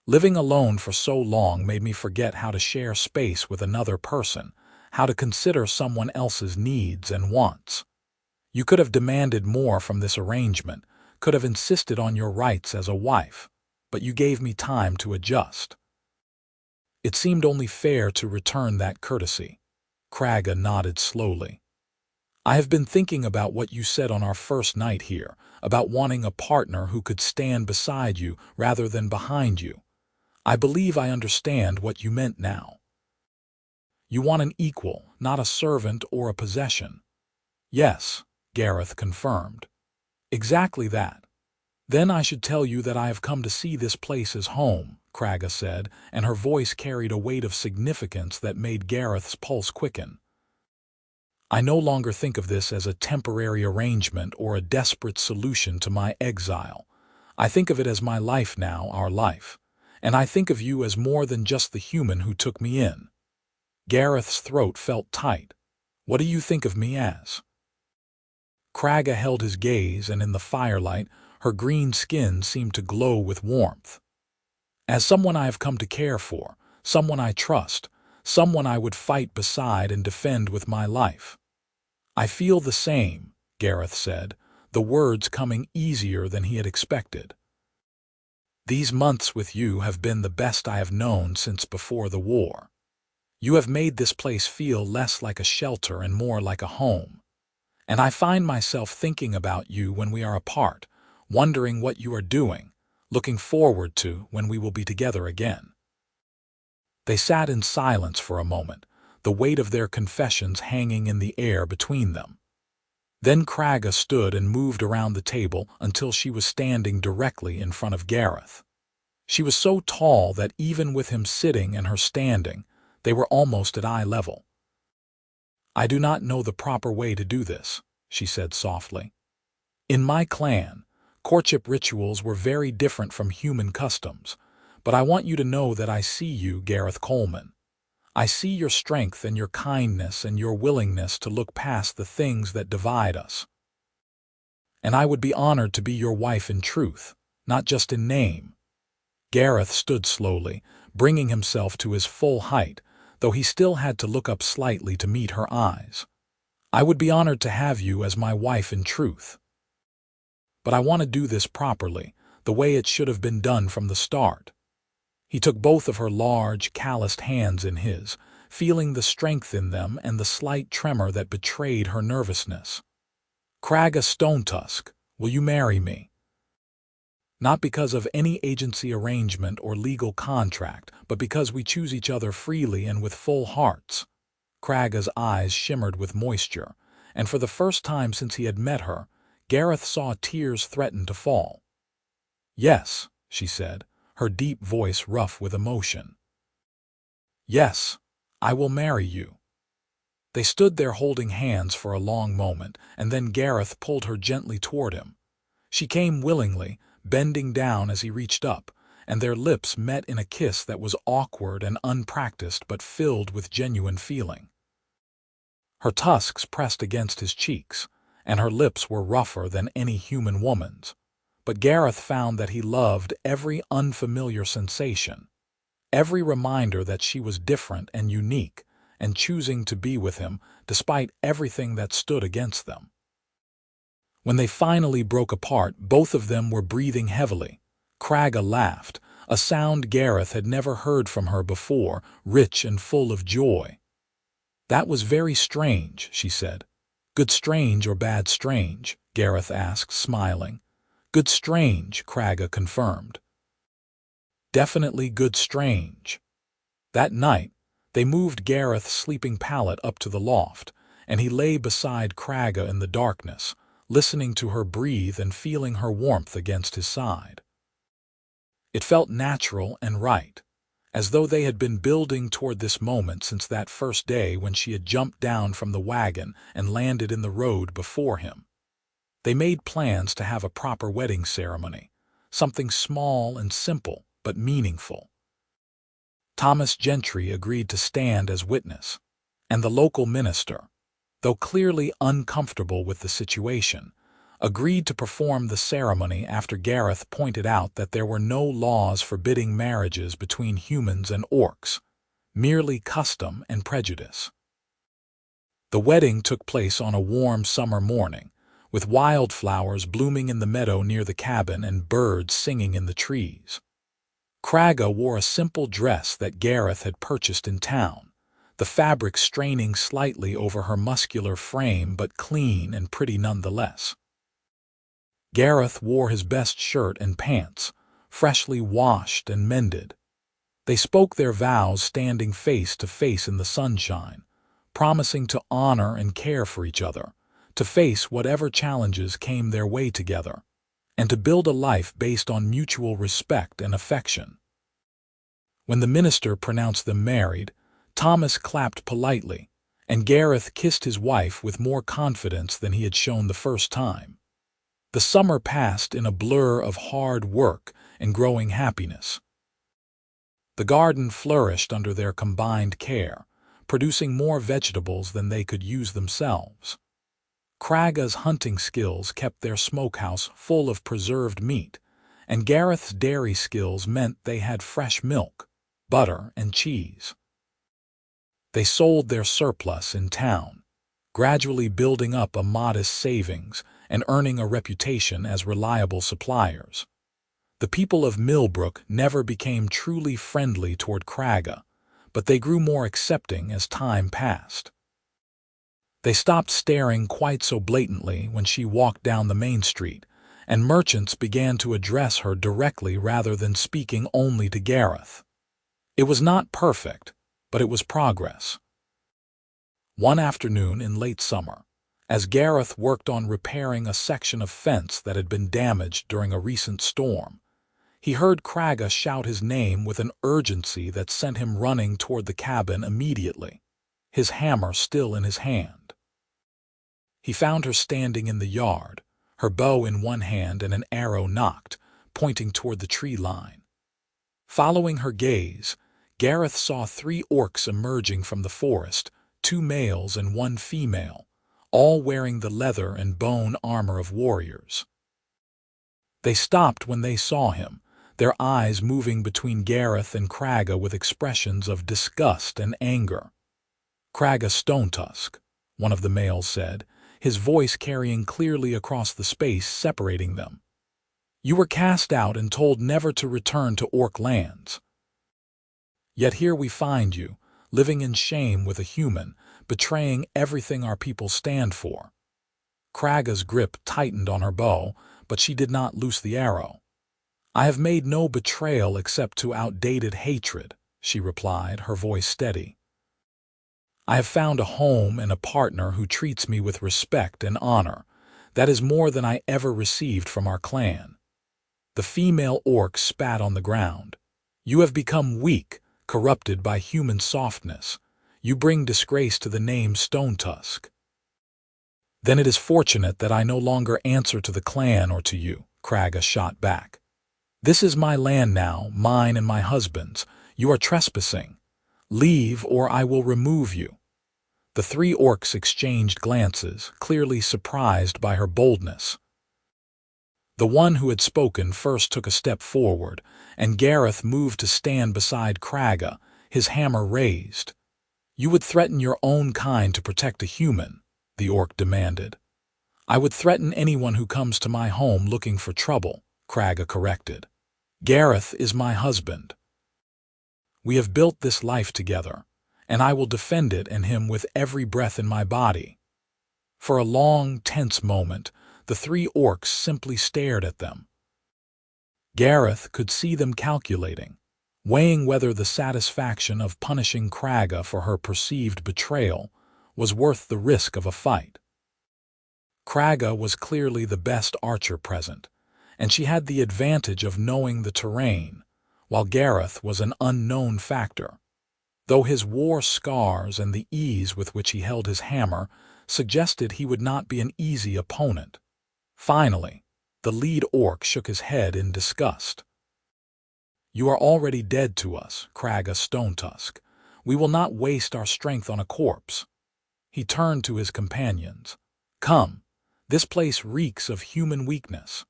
Living alone for so long made me forget how to share space with another person, how to consider someone else's needs and wants. You could have demanded more from this arrangement, could have insisted on your rights as a wife, but you gave me time to adjust. It seemed only fair to return that courtesy." Kragga nodded slowly. "I have been thinking about what you said on our first night here, about wanting a partner who could stand beside you rather than behind you. I believe I understand what you meant now. You want an equal, not a servant or a possession." "Yes," Gareth confirmed. "Exactly that. Then I should tell you that I have come to see this place as home," Kragga said, and her voice carried a weight of significance that made Gareth's pulse quicken. "I no longer think of this as a temporary arrangement or a desperate solution to my exile. I think of it as my life now, our life. And I think of you as more than just the human who took me in." Gareth's throat felt tight. "What do you think of me as?" Kragga held his gaze, and in the firelight, her green skin seemed to glow with warmth. "As someone I have come to care for, someone I trust, someone I would fight beside and defend with my life." "I feel the same," Gareth said, the words coming easier than he had expected. "These months with you have been the best I have known since before the war. You have made this place feel less like a shelter and more like a home. And I find myself thinking about you when we are apart, wondering what you are doing, looking forward to when we will be together again." They sat in silence for a moment, the weight of their confessions hanging in the air between them. Then Kragga stood and moved around the table until she was standing directly in front of Gareth. She was so tall that even with him sitting and her standing, they were almost at eye level. "I do not know the proper way to do this," she said softly. "In my clan, courtship rituals were very different from human customs, but I want you to know that I see you, Gareth Coleman. I see your strength and your kindness and your willingness to look past the things that divide us. And I would be honored to be your wife in truth, not just in name. Gareth stood slowly, bringing himself to his full height, though he still had to look up slightly to meet her eyes. "I would be honored to have you as my wife in truth. But I want to do this properly, the way it should have been done from the start." He took both of her large, calloused hands in his, feeling the strength in them and the slight tremor that betrayed her nervousness. "Kragga Stonetusk, will you marry me? Not because of any agency arrangement or legal contract, but because we choose each other freely and with full hearts." Kragga's eyes shimmered with moisture, and for the first time since he had met her, Gareth saw tears threaten to fall. "Yes," she said, her deep voice rough with emotion. "Yes, I will marry you." They stood there holding hands for a long moment, and then Gareth pulled her gently toward him. She came willingly, bending down as he reached up, and their lips met in a kiss that was awkward and unpracticed but filled with genuine feeling. Her tusks pressed against his cheeks, and her lips were rougher than any human woman's. But Gareth found that he loved every unfamiliar sensation, every reminder that she was different and unique, and choosing to be with him despite everything that stood against them. When they finally broke apart, both of them were breathing heavily. Kragga laughed, a sound Gareth had never heard from her before, rich and full of joy. "That was very strange," she said. "Good strange or bad strange?" Gareth asked, smiling. "Good strange," Kragga confirmed. "Definitely good strange." That night, they moved Gareth's sleeping pallet up to the loft, and he lay beside Kragga in the darkness, listening to her breathe and feeling her warmth against his side. It felt natural and right, as though they had been building toward this moment since that first day when she had jumped down from the wagon and landed in the road before him. They made plans to have a proper wedding ceremony, something small and simple but meaningful. Thomas Gentry agreed to stand as witness, and the local minister, though clearly uncomfortable with the situation, agreed to perform the ceremony after Gareth pointed out that there were no laws forbidding marriages between humans and orcs, merely custom and prejudice. The wedding took place on a warm summer morning, with wildflowers blooming in the meadow near the cabin and birds singing in the trees. Kragga wore a simple dress that Gareth had purchased in town, the fabric straining slightly over her muscular frame but clean and pretty nonetheless. Gareth wore his best shirt and pants, freshly washed and mended. They spoke their vows standing face to face in the sunshine, promising to honor and care for each other, to face whatever challenges came their way together, and to build a life based on mutual respect and affection. When the minister pronounced them married, Thomas clapped politely, and Gareth kissed his wife with more confidence than he had shown the first time. The summer passed in a blur of hard work and growing happiness. The garden flourished under their combined care, producing more vegetables than they could use themselves. Kragga's hunting skills kept their smokehouse full of preserved meat, and Gareth's dairy skills meant they had fresh milk, butter, and cheese. They sold their surplus in town, gradually building up a modest savings and earning a reputation as reliable suppliers. The people of Millbrook never became truly friendly toward Kragga, but they grew more accepting as time passed. They stopped staring quite so blatantly when she walked down the main street, and merchants began to address her directly rather than speaking only to Gareth. It was not perfect, but it was progress. One afternoon in late summer, as Gareth worked on repairing a section of fence that had been damaged during a recent storm, he heard Kragga shout his name with an urgency that sent him running toward the cabin immediately, his hammer still in his hand. He found her standing in the yard, her bow in one hand and an arrow nocked, pointing toward the tree line. Following her gaze, Gareth saw 3 orcs emerging from the forest, 2 males and 1 female, all wearing the leather and bone armor of warriors. They stopped when they saw him, their eyes moving between Gareth and Kragga with expressions of disgust and anger. "Kragga Stonetusk," one of the males said, his voice carrying clearly across the space separating them. "You were cast out and told never to return to orc lands. Yet here we find you, living in shame with a human, betraying everything our people stand for." Kragga's grip tightened on her bow, but she did not loose the arrow. "I have made no betrayal except to outdated hatred," she replied, her voice steady. "I have found a home and a partner who treats me with respect and honor. That is more than I ever received from our clan." The female orc spat on the ground. "You have become weak, corrupted by human softness. You bring disgrace to the name Stonetusk." "Then it is fortunate that I no longer answer to the clan or to you," Kragga shot back. "This is my land now, mine and my husband's. You are trespassing. Leave, or I will remove you." The three orcs exchanged glances, clearly surprised by her boldness. The one who had spoken first took a step forward, and Gareth moved to stand beside Kragga, his hammer raised. "You would threaten your own kind to protect a human," the orc demanded. "I would threaten anyone who comes to my home looking for trouble," Kragga corrected. "Gareth is my husband. We have built this life together, and I will defend it and him with every breath in my body." For a long, tense moment, the three orcs simply stared at them. Gareth could see them calculating, weighing whether the satisfaction of punishing Kragga for her perceived betrayal was worth the risk of a fight. Kragga was clearly the best archer present, and she had the advantage of knowing the terrain, while Gareth was an unknown factor, though his war scars and the ease with which he held his hammer suggested he would not be an easy opponent. Finally, the lead orc shook his head in disgust. "You are already dead to us, Kragga Stonetusk. We will not waste our strength on a corpse." He turned to his companions. "Come, this place reeks of human weakness."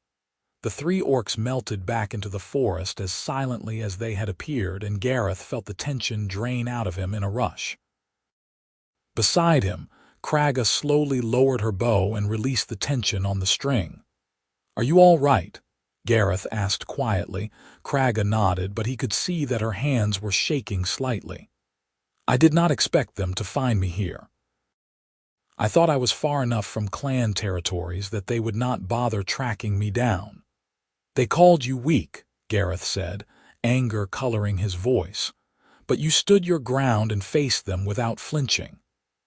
The three orcs melted back into the forest as silently as they had appeared, and Gareth felt the tension drain out of him in a rush. Beside him, Kragga slowly lowered her bow and released the tension on the string. "Are you all right?" Gareth asked quietly. Kragga nodded, but he could see that her hands were shaking slightly. "I did not expect them to find me here. I thought I was far enough from clan territories that they would not bother tracking me down." "They called you weak," Gareth said, anger coloring his voice. "But you stood your ground and faced them without flinching.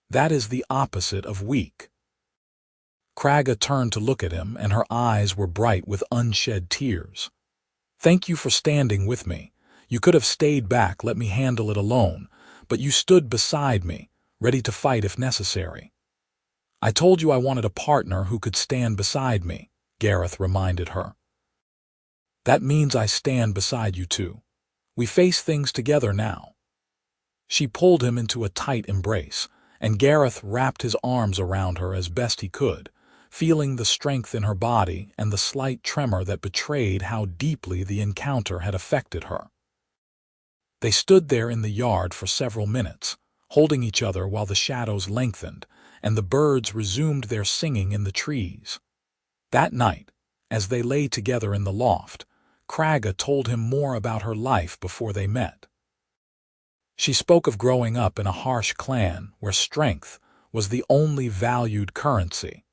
That is the opposite of weak." Kragga turned to look at him, and her eyes were bright with unshed tears. "Thank you for standing with me. You could have stayed back, let me handle it alone, but you stood beside me, ready to fight if necessary." "I told you I wanted a partner who could stand beside me," Gareth reminded her. "That means I stand beside you too. We face things together now." She pulled him into a tight embrace, and Gareth wrapped his arms around her as best he could, feeling the strength in her body and the slight tremor that betrayed how deeply the encounter had affected her. They stood there in the yard for several minutes, holding each other while the shadows lengthened and the birds resumed their singing in the trees. That night, as they lay together in the loft, Kragga told him more about her life before they met. She spoke of growing up in a harsh clan where strength was the only valued currency,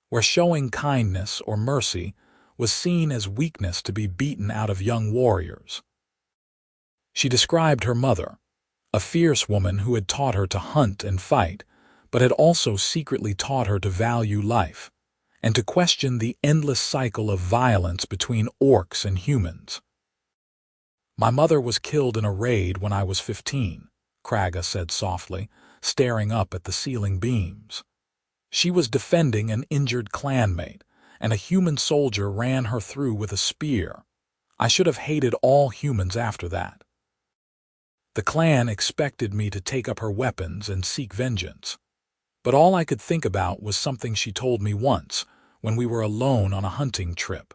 where showing kindness or mercy was seen as weakness to be beaten out of young warriors. She described her mother, a fierce woman who had taught her to hunt and fight, but had also secretly taught her to value life, and to question the endless cycle of violence between orcs and humans. "My mother was killed in a raid when I was 15, Kragga said softly, staring up at the ceiling beams. "She was defending an injured clanmate, and a human soldier ran her through with a spear. I should have hated all humans after that. The clan expected me to take up her weapons and seek vengeance. But all I could think about was something she told me once, when we were alone on a hunting trip.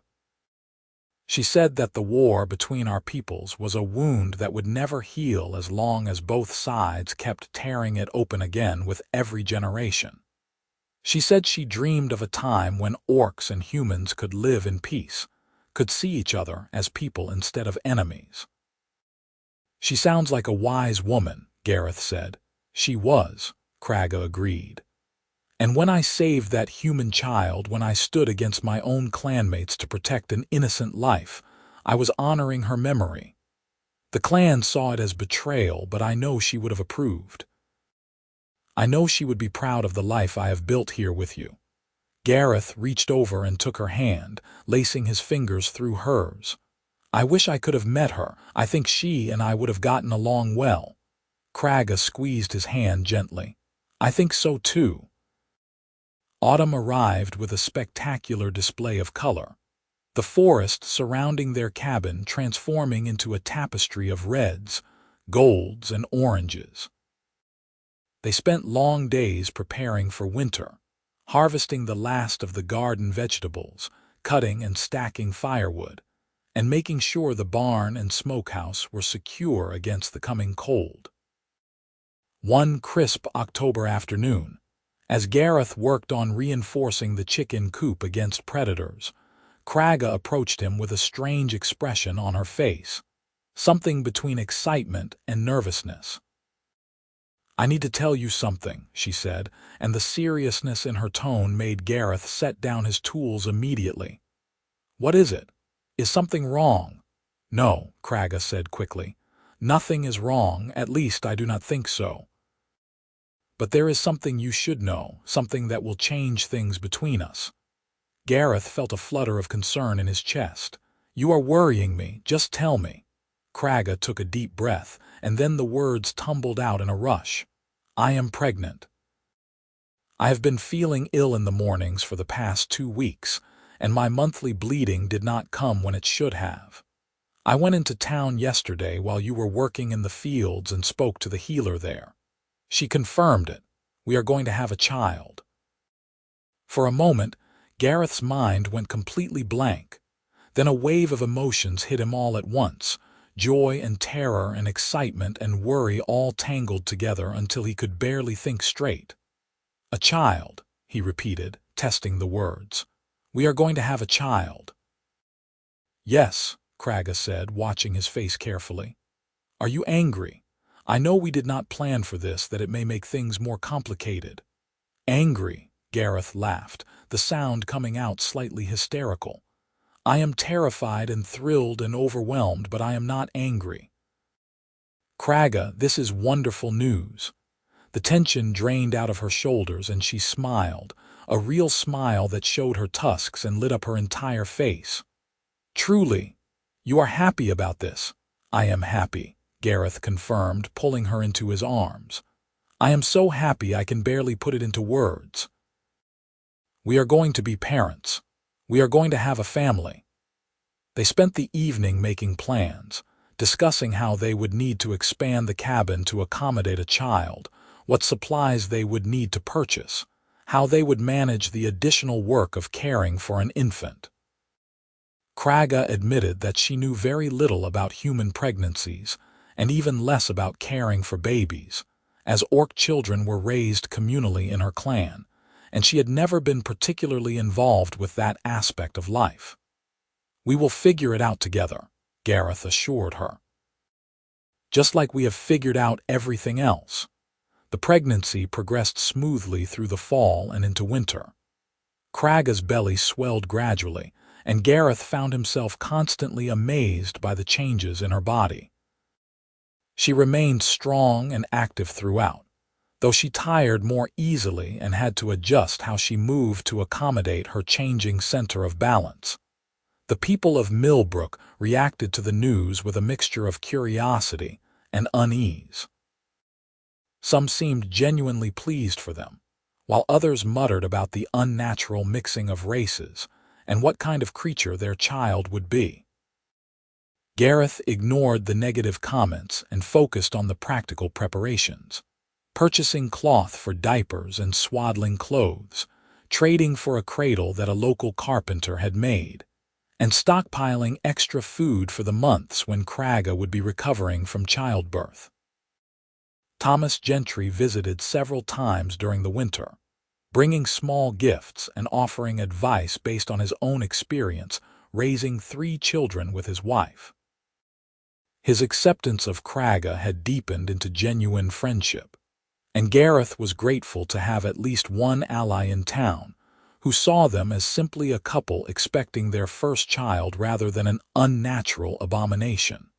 She said that the war between our peoples was a wound that would never heal as long as both sides kept tearing it open again with every generation. She said she dreamed of a time when orcs and humans could live in peace, could see each other as people instead of enemies. She sounds like a wise woman, Gareth said. She was, Kragga agreed. And when I saved that human child, when I stood against my own clanmates to protect an innocent life, I was honoring her memory. The clan saw it as betrayal, but I know she would have approved. I know she would be proud of the life I have built here with you. Gareth reached over and took her hand, lacing his fingers through hers. I wish I could have met her. I think she and I would have gotten along well. Kragga squeezed his hand gently. I think so too. Autumn arrived with a spectacular display of color. The forest surrounding their cabin transforming into a tapestry of reds, golds, and oranges. They spent long days preparing for winter, harvesting the last of the garden vegetables, cutting and stacking firewood, and making sure the barn and smokehouse were secure against the coming cold. One crisp October afternoon, as Gareth worked on reinforcing the chicken coop against predators, Kragga approached him with a strange expression on her face, something between excitement and nervousness. I need to tell you something, she said, and the seriousness in her tone made Gareth set down his tools immediately. What is it? Is something wrong? No, Kragga said quickly. Nothing is wrong, at least I do not think so. But there is something you should know, something that will change things between us. Gareth felt a flutter of concern in his chest. You are worrying me, just tell me. Kragga took a deep breath, and then the words tumbled out in a rush. I am pregnant. I have been feeling ill in the mornings for the past 2 weeks, and my monthly bleeding did not come when it should have. I went into town yesterday while you were working in the fields and spoke to the healer there. She confirmed it. We are going to have a child. For a moment, Gareth's mind went completely blank. Then a wave of emotions hit him all at once, joy and terror and excitement and worry all tangled together until he could barely think straight. A child, he repeated, testing the words. We are going to have a child. Yes, Kragga said, watching his face carefully. Are you angry? I know we did not plan for this, that it may make things more complicated. Angry, Gareth laughed, the sound coming out slightly hysterical. I am terrified and thrilled and overwhelmed, but I am not angry. Kragga, this is wonderful news. The tension drained out of her shoulders and she smiled, a real smile that showed her tusks and lit up her entire face. Truly, you are happy about this. I am happy, Gareth confirmed, pulling her into his arms. I am so happy I can barely put it into words. We are going to be parents. We are going to have a family. They spent the evening making plans, discussing how they would need to expand the cabin to accommodate a child, what supplies they would need to purchase, how they would manage the additional work of caring for an infant. Kragga admitted that she knew very little about human pregnancies, and even less about caring for babies, as orc children were raised communally in her clan, and she had never been particularly involved with that aspect of life. We will figure it out together, Gareth assured her. Just like we have figured out everything else. The pregnancy progressed smoothly through the fall and into winter. Kragga's belly swelled gradually, and Gareth found himself constantly amazed by the changes in her body. She remained strong and active throughout, though she tired more easily and had to adjust how she moved to accommodate her changing center of balance. The people of Millbrook reacted to the news with a mixture of curiosity and unease. Some seemed genuinely pleased for them, while others muttered about the unnatural mixing of races and what kind of creature their child would be. Gareth ignored the negative comments and focused on the practical preparations, purchasing cloth for diapers and swaddling clothes, trading for a cradle that a local carpenter had made, and stockpiling extra food for the months when Kragga would be recovering from childbirth. Thomas Gentry visited several times during the winter, bringing small gifts and offering advice based on his own experience raising 3 children with his wife. His acceptance of Kragga had deepened into genuine friendship, and Gareth was grateful to have at least one ally in town who saw them as simply a couple expecting their first child rather than an unnatural abomination.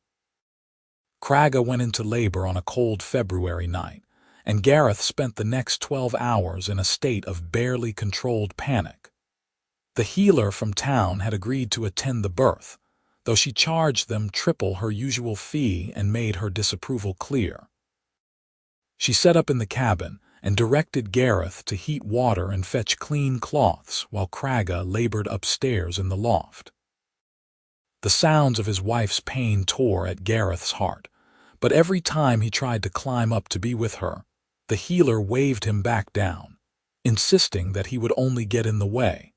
Kragga went into labor on a cold February night, and Gareth spent the next 12 hours in a state of barely controlled panic. The healer from town had agreed to attend the birth, though she charged them triple her usual fee and made her disapproval clear. She set up in the cabin and directed Gareth to heat water and fetch clean cloths while Kragga labored upstairs in the loft. The sounds of his wife's pain tore at Gareth's heart, but every time he tried to climb up to be with her, the healer waved him back down, insisting that he would only get in the way.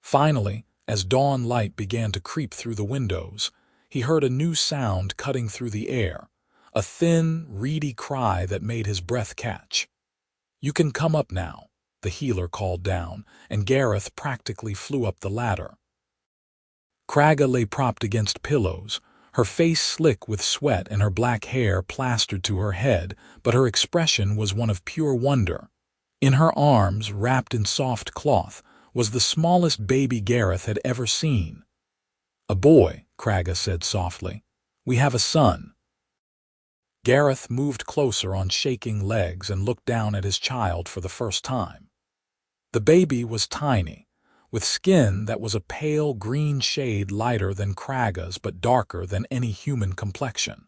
Finally, as dawn light began to creep through the windows, he heard a new sound cutting through the air, a thin, reedy cry that made his breath catch. "You can come up now," the healer called down, and Gareth practically flew up the ladder. Kragga lay propped against pillows, her face slick with sweat and her black hair plastered to her head, but her expression was one of pure wonder. In her arms, wrapped in soft cloth, was the smallest baby Gareth had ever seen. "A boy," Kragga said softly. "We have a son." Gareth moved closer on shaking legs and looked down at his child for the first time. The baby was tiny, with skin that was a pale green shade lighter than Kragga's but darker than any human complexion.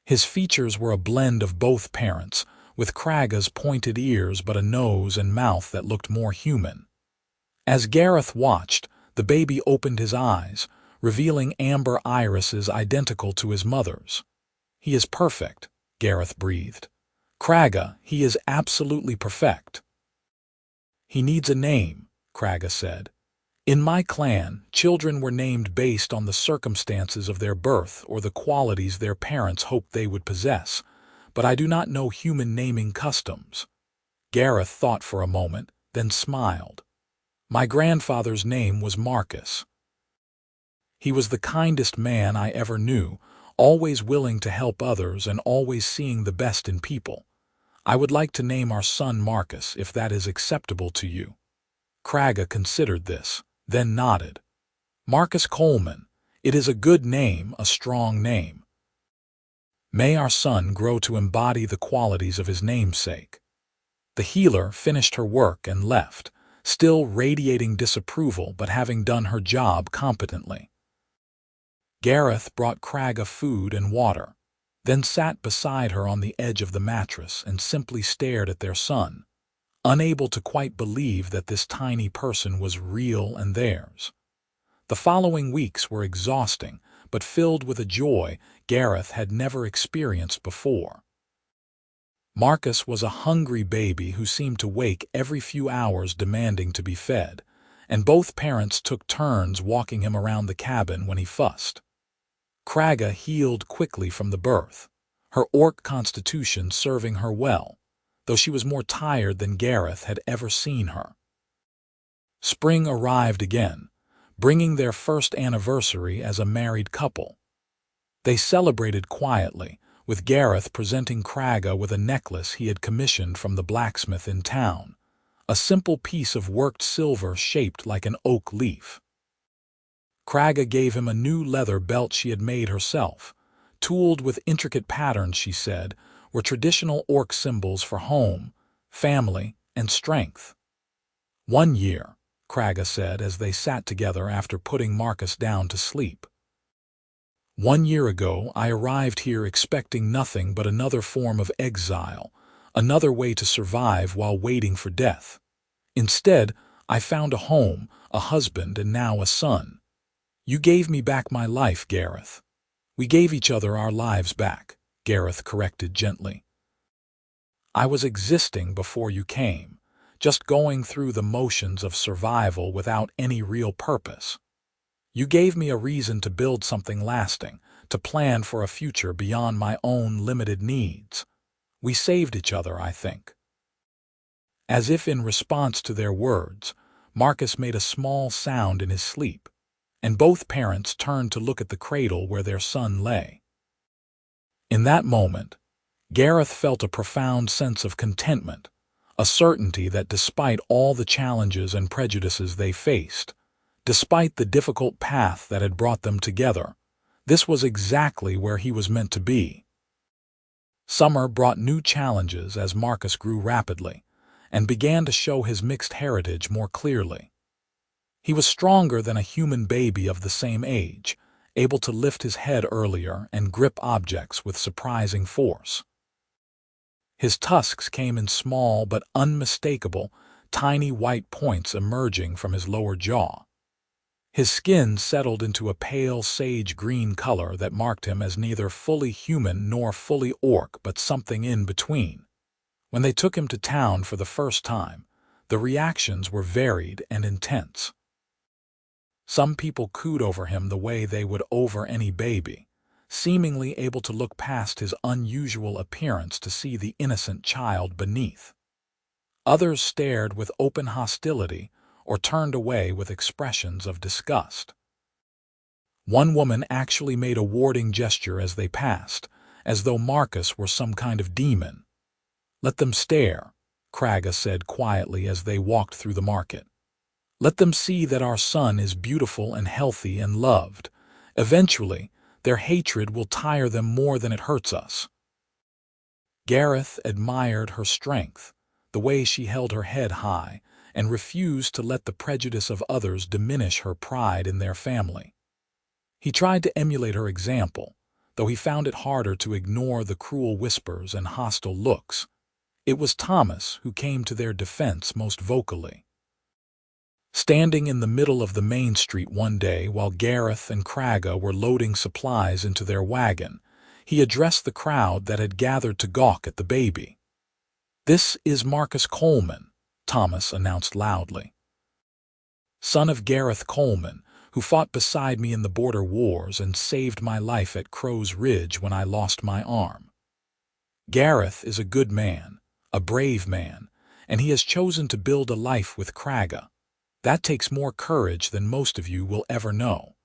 His features were a blend of both parents, with Kragga's pointed ears but a nose and mouth that looked more human. As Gareth watched, the baby opened his eyes, revealing amber irises identical to his mother's. "He is perfect," Gareth breathed. "Kragga, he is absolutely perfect." "He needs a name," Kragga said. "In my clan, children were named based on the circumstances of their birth or the qualities their parents hoped they would possess, but I do not know human naming customs." Gareth thought for a moment, then smiled. "My grandfather's name was Marcus. He was the kindest man I ever knew, always willing to help others and always seeing the best in people. I would like to name our son Marcus, if that is acceptable to you." Kragga considered this, then nodded. "Marcus Coleman. It is a good name, a strong name. May our son grow to embody the qualities of his namesake." The healer finished her work and left, still radiating disapproval but having done her job competently. Gareth brought Kragga food and water, then sat beside her on the edge of the mattress and simply stared at their son, unable to quite believe that this tiny person was real and theirs. The following weeks were exhausting, but filled with a joy Gareth had never experienced before. Marcus was a hungry baby who seemed to wake every few hours demanding to be fed, and both parents took turns walking him around the cabin when he fussed. Kragga healed quickly from the birth, her orc constitution serving her well, though she was more tired than Gareth had ever seen her. Spring arrived again, bringing their first anniversary as a married couple. They celebrated quietly, with Gareth presenting Kragga with a necklace he had commissioned from the blacksmith in town, a simple piece of worked silver shaped like an oak leaf. Kragga gave him a new leather belt she had made herself, tooled with intricate patterns, she said, were traditional orc symbols for home, family, and strength. "One year," Kragga said as they sat together after putting Marcus down to sleep. "1 year ago, I arrived here expecting nothing but another form of exile, another way to survive while waiting for death. Instead, I found a home, a husband, and now a son. You gave me back my life, Gareth." "We gave each other our lives back," Gareth corrected gently. "I was existing before you came, just going through the motions of survival without any real purpose." You gave me a reason to build something lasting, to plan for a future beyond my own limited needs. We saved each other, I think." As if in response to their words, Marcus made a small sound in his sleep, and both parents turned to look at the cradle where their son lay. In that moment, Gareth felt a profound sense of contentment, a certainty that despite all the challenges and prejudices they faced, despite the difficult path that had brought them together, this was exactly where he was meant to be. Summer brought new challenges as Marcus grew rapidly and began to show his mixed heritage more clearly. He was stronger than a human baby of the same age, able to lift his head earlier and grip objects with surprising force. His tusks came in small but unmistakable, tiny white points emerging from his lower jaw. His skin settled into a pale sage-green color that marked him as neither fully human nor fully orc but something in between. When they took him to town for the first time, the reactions were varied and intense. Some people cooed over him the way they would over any baby, seemingly able to look past his unusual appearance to see the innocent child beneath. Others stared with open hostility or turned away with expressions of disgust. One woman actually made a warding gesture as they passed, as though Marcus were some kind of demon. "Let them stare," Kragga said quietly as they walked through the market. "Let them see that our son is beautiful and healthy and loved. Eventually, their hatred will tire them more than it hurts us." Gareth admired her strength, the way she held her head high, and refused to let the prejudice of others diminish her pride in their family. He tried to emulate her example, though he found it harder to ignore the cruel whispers and hostile looks. It was Thomas who came to their defense most vocally. Standing in the middle of the main street one day while Gareth and Kragga were loading supplies into their wagon, he addressed the crowd that had gathered to gawk at the baby. "This is Marcus Coleman," Thomas announced loudly. "Son of Gareth Coleman, who fought beside me in the border wars and saved my life at Crow's Ridge when I lost my arm. Gareth is a good man, a brave man, and he has chosen to build a life with Kragga. That takes more courage than most of you will ever know.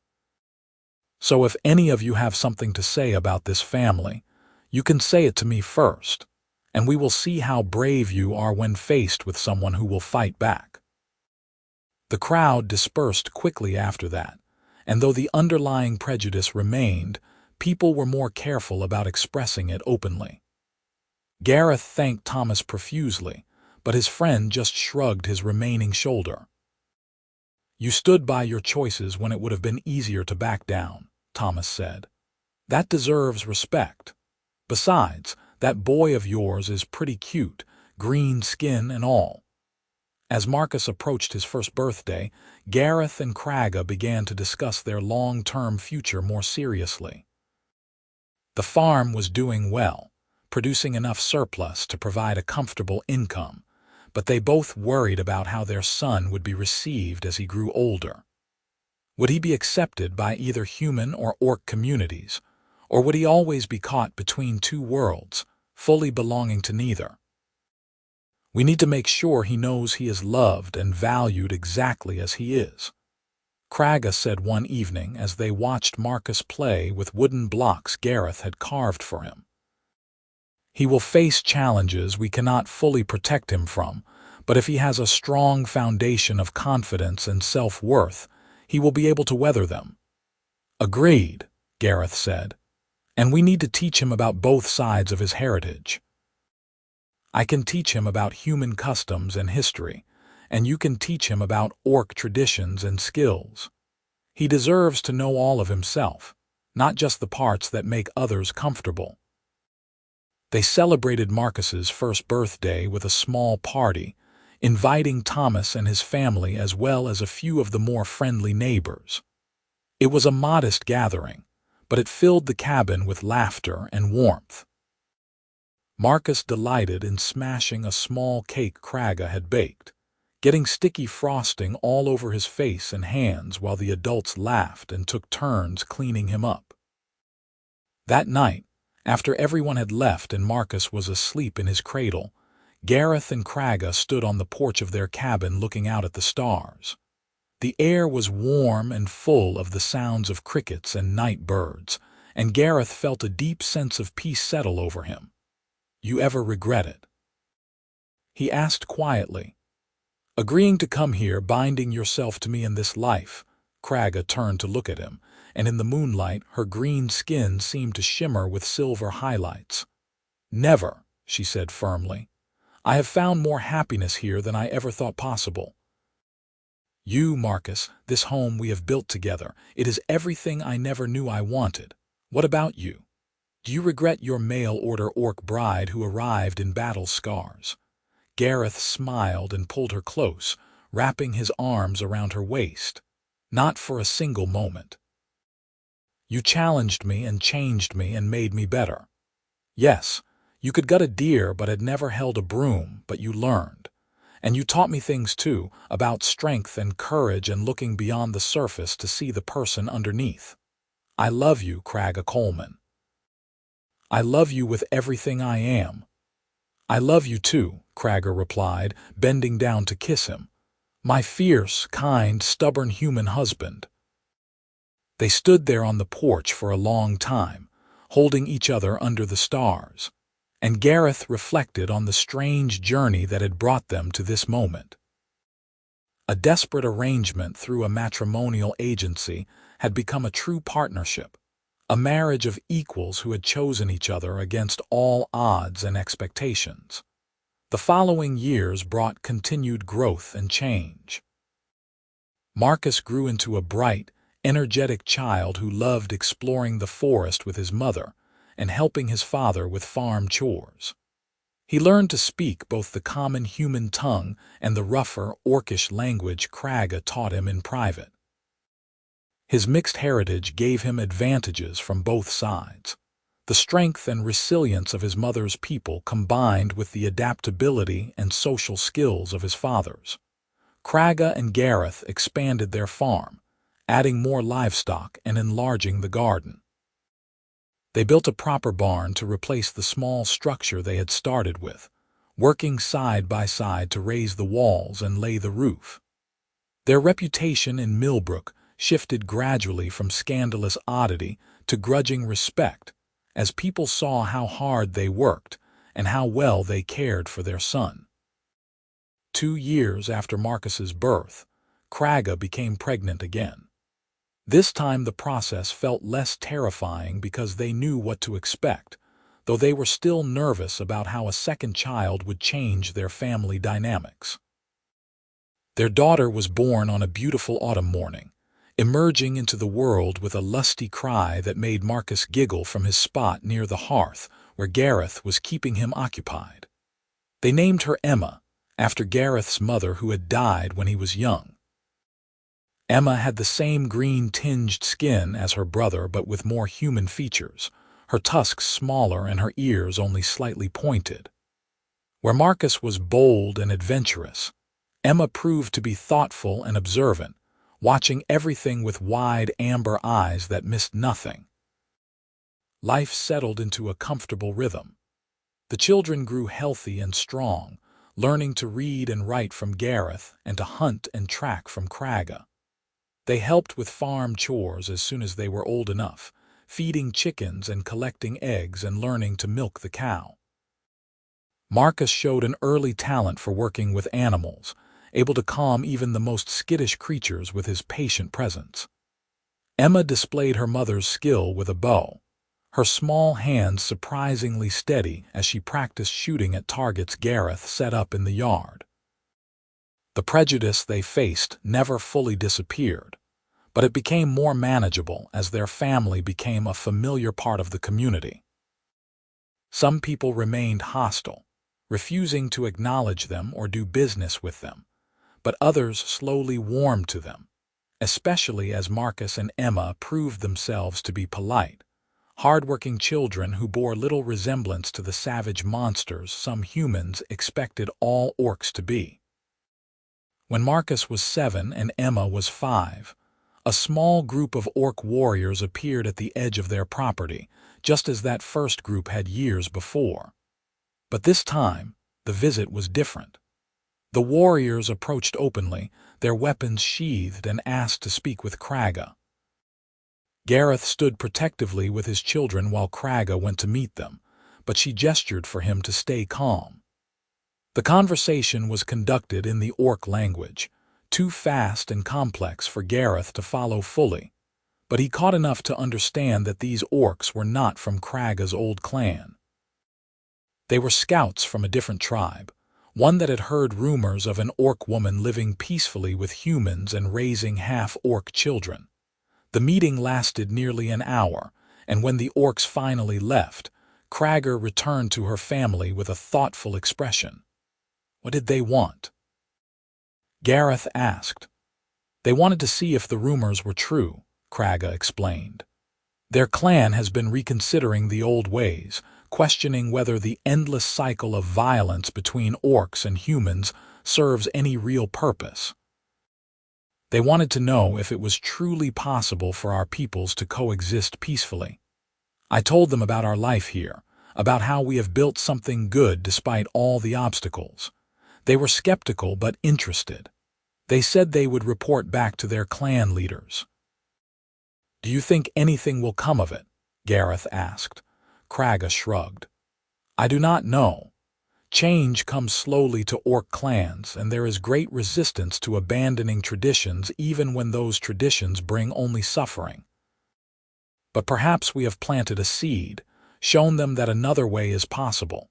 So if any of you have something to say about this family, you can say it to me first, and we will see how brave you are when faced with someone who will fight back." The crowd dispersed quickly after that, and though the underlying prejudice remained, people were more careful about expressing it openly. Gareth thanked Thomas profusely, but his friend just shrugged his remaining shoulder. "You stood by your choices when it would have been easier to back down," Thomas said. "That deserves respect. Besides, that boy of yours is pretty cute, green skin and all." As Marcus approached his first birthday, Gareth and Kragga began to discuss their long-term future more seriously. The farm was doing well, producing enough surplus to provide a comfortable income, but they both worried about how their son would be received as he grew older. Would he be accepted by either human or orc communities, or would he always be caught between two worlds, fully belonging to neither? "We need to make sure he knows he is loved and valued exactly as he is," Kragga said one evening as they watched Marcus play with wooden blocks Gareth had carved for him. "He will face challenges we cannot fully protect him from, but if he has a strong foundation of confidence and self-worth, he will be able to weather them." "Agreed," Gareth said, "and we need to teach him about both sides of his heritage. I can teach him about human customs and history, and you can teach him about orc traditions and skills. He deserves to know all of himself, not just the parts that make others comfortable." They celebrated Marcus's first birthday with a small party, inviting Thomas and his family as well as a few of the more friendly neighbors. It was a modest gathering, but it filled the cabin with laughter and warmth. Marcus delighted in smashing a small cake Kragga had baked, getting sticky frosting all over his face and hands while the adults laughed and took turns cleaning him up. That night, after everyone had left and Marcus was asleep in his cradle, Gareth and Kragga stood on the porch of their cabin looking out at the stars. The air was warm and full of the sounds of crickets and night birds, and Gareth felt a deep sense of peace settle over him. "You ever regret it?" he asked quietly. "Agreeing to come here, binding yourself to me in this life." Kragga turned to look at him, and in the moonlight her green skin seemed to shimmer with silver highlights. "Never," she said firmly. "I have found more happiness here than I ever thought possible. You, Marcus, this home we have built together, it is everything I never knew I wanted. What about you? Do you regret your mail-order orc bride who arrived in battle scars?" Gareth smiled and pulled her close, wrapping his arms around her waist. "Not for a single moment. You challenged me and changed me and made me better. Yes, you could gut a deer but had never held a broom, but you learned. And you taught me things too, about strength and courage and looking beyond the surface to see the person underneath. I love you, Kragga Coleman. I love you with everything I am." "I love you too," Kragga replied, bending down to kiss him. "My fierce, kind, stubborn human husband." They stood there on the porch for a long time, holding each other under the stars, and Gareth reflected on the strange journey that had brought them to this moment. A desperate arrangement through a matrimonial agency had become a true partnership, a marriage of equals who had chosen each other against all odds and expectations. The following years brought continued growth and change. Marcus grew into a bright, energetic child who loved exploring the forest with his mother and helping his father with farm chores. He learned to speak both the common human tongue and the rougher, orcish language Kragga taught him in private. His mixed heritage gave him advantages from both sides. The strength and resilience of his mother's people combined with the adaptability and social skills of his father's. Kragga and Gareth expanded their farm, adding more livestock and enlarging the garden. They built a proper barn to replace the small structure they had started with, working side by side to raise the walls and lay the roof. Their reputation in Millbrook shifted gradually from scandalous oddity to grudging respect, as people saw how hard they worked and how well they cared for their son. 2 years after Marcus's birth, Kragga became pregnant again. This time the process felt less terrifying because they knew what to expect, though they were still nervous about how a second child would change their family dynamics. Their daughter was born on a beautiful autumn morning, emerging into the world with a lusty cry that made Marcus giggle from his spot near the hearth where Gareth was keeping him occupied. They named her Emma, after Gareth's mother who had died when he was young. Emma had the same green-tinged skin as her brother but with more human features, her tusks smaller and her ears only slightly pointed. Where Marcus was bold and adventurous, Emma proved to be thoughtful and observant, watching everything with wide amber eyes that missed nothing. Life settled into a comfortable rhythm. The children grew healthy and strong, learning to read and write from Gareth and to hunt and track from Kragga. They helped with farm chores as soon as they were old enough, feeding chickens and collecting eggs and learning to milk the cow. Marcus showed an early talent for working with animals, able to calm even the most skittish creatures with his patient presence. Emma displayed her mother's skill with a bow, her small hands surprisingly steady as she practiced shooting at targets Gareth set up in the yard. The prejudice they faced never fully disappeared, but it became more manageable as their family became a familiar part of the community. Some people remained hostile, refusing to acknowledge them or do business with them, but others slowly warmed to them, especially as Marcus and Emma proved themselves to be polite, hard-working children who bore little resemblance to the savage monsters some humans expected all orcs to be. When Marcus was 7 and Emma was 5, a small group of orc warriors appeared at the edge of their property, just as that first group had years before. But this time, the visit was different. The warriors approached openly, their weapons sheathed, and asked to speak with Kragga. Gareth stood protectively with his children while Kragga went to meet them, but she gestured for him to stay calm. The conversation was conducted in the orc language, too fast and complex for Gareth to follow fully, but he caught enough to understand that these orcs were not from Kragga's old clan. They were scouts from a different tribe, one that had heard rumors of an orc woman living peacefully with humans and raising half-orc children. The meeting lasted nearly an hour, and when the orcs finally left, Kragga returned to her family with a thoughtful expression. What did they want? Gareth asked. They wanted to see if the rumors were true, Kragga explained. Their clan has been reconsidering the old ways, questioning whether the endless cycle of violence between orcs and humans serves any real purpose. They wanted to know if it was truly possible for our peoples to coexist peacefully. I told them about our life here, about how we have built something good despite all the obstacles. They were skeptical but interested. They said they would report back to their clan leaders. Do you think anything will come of it? Gareth asked. Kragga shrugged. I do not know. Change comes slowly to orc clans, and there is great resistance to abandoning traditions even when those traditions bring only suffering. But perhaps we have planted a seed, shown them that another way is possible.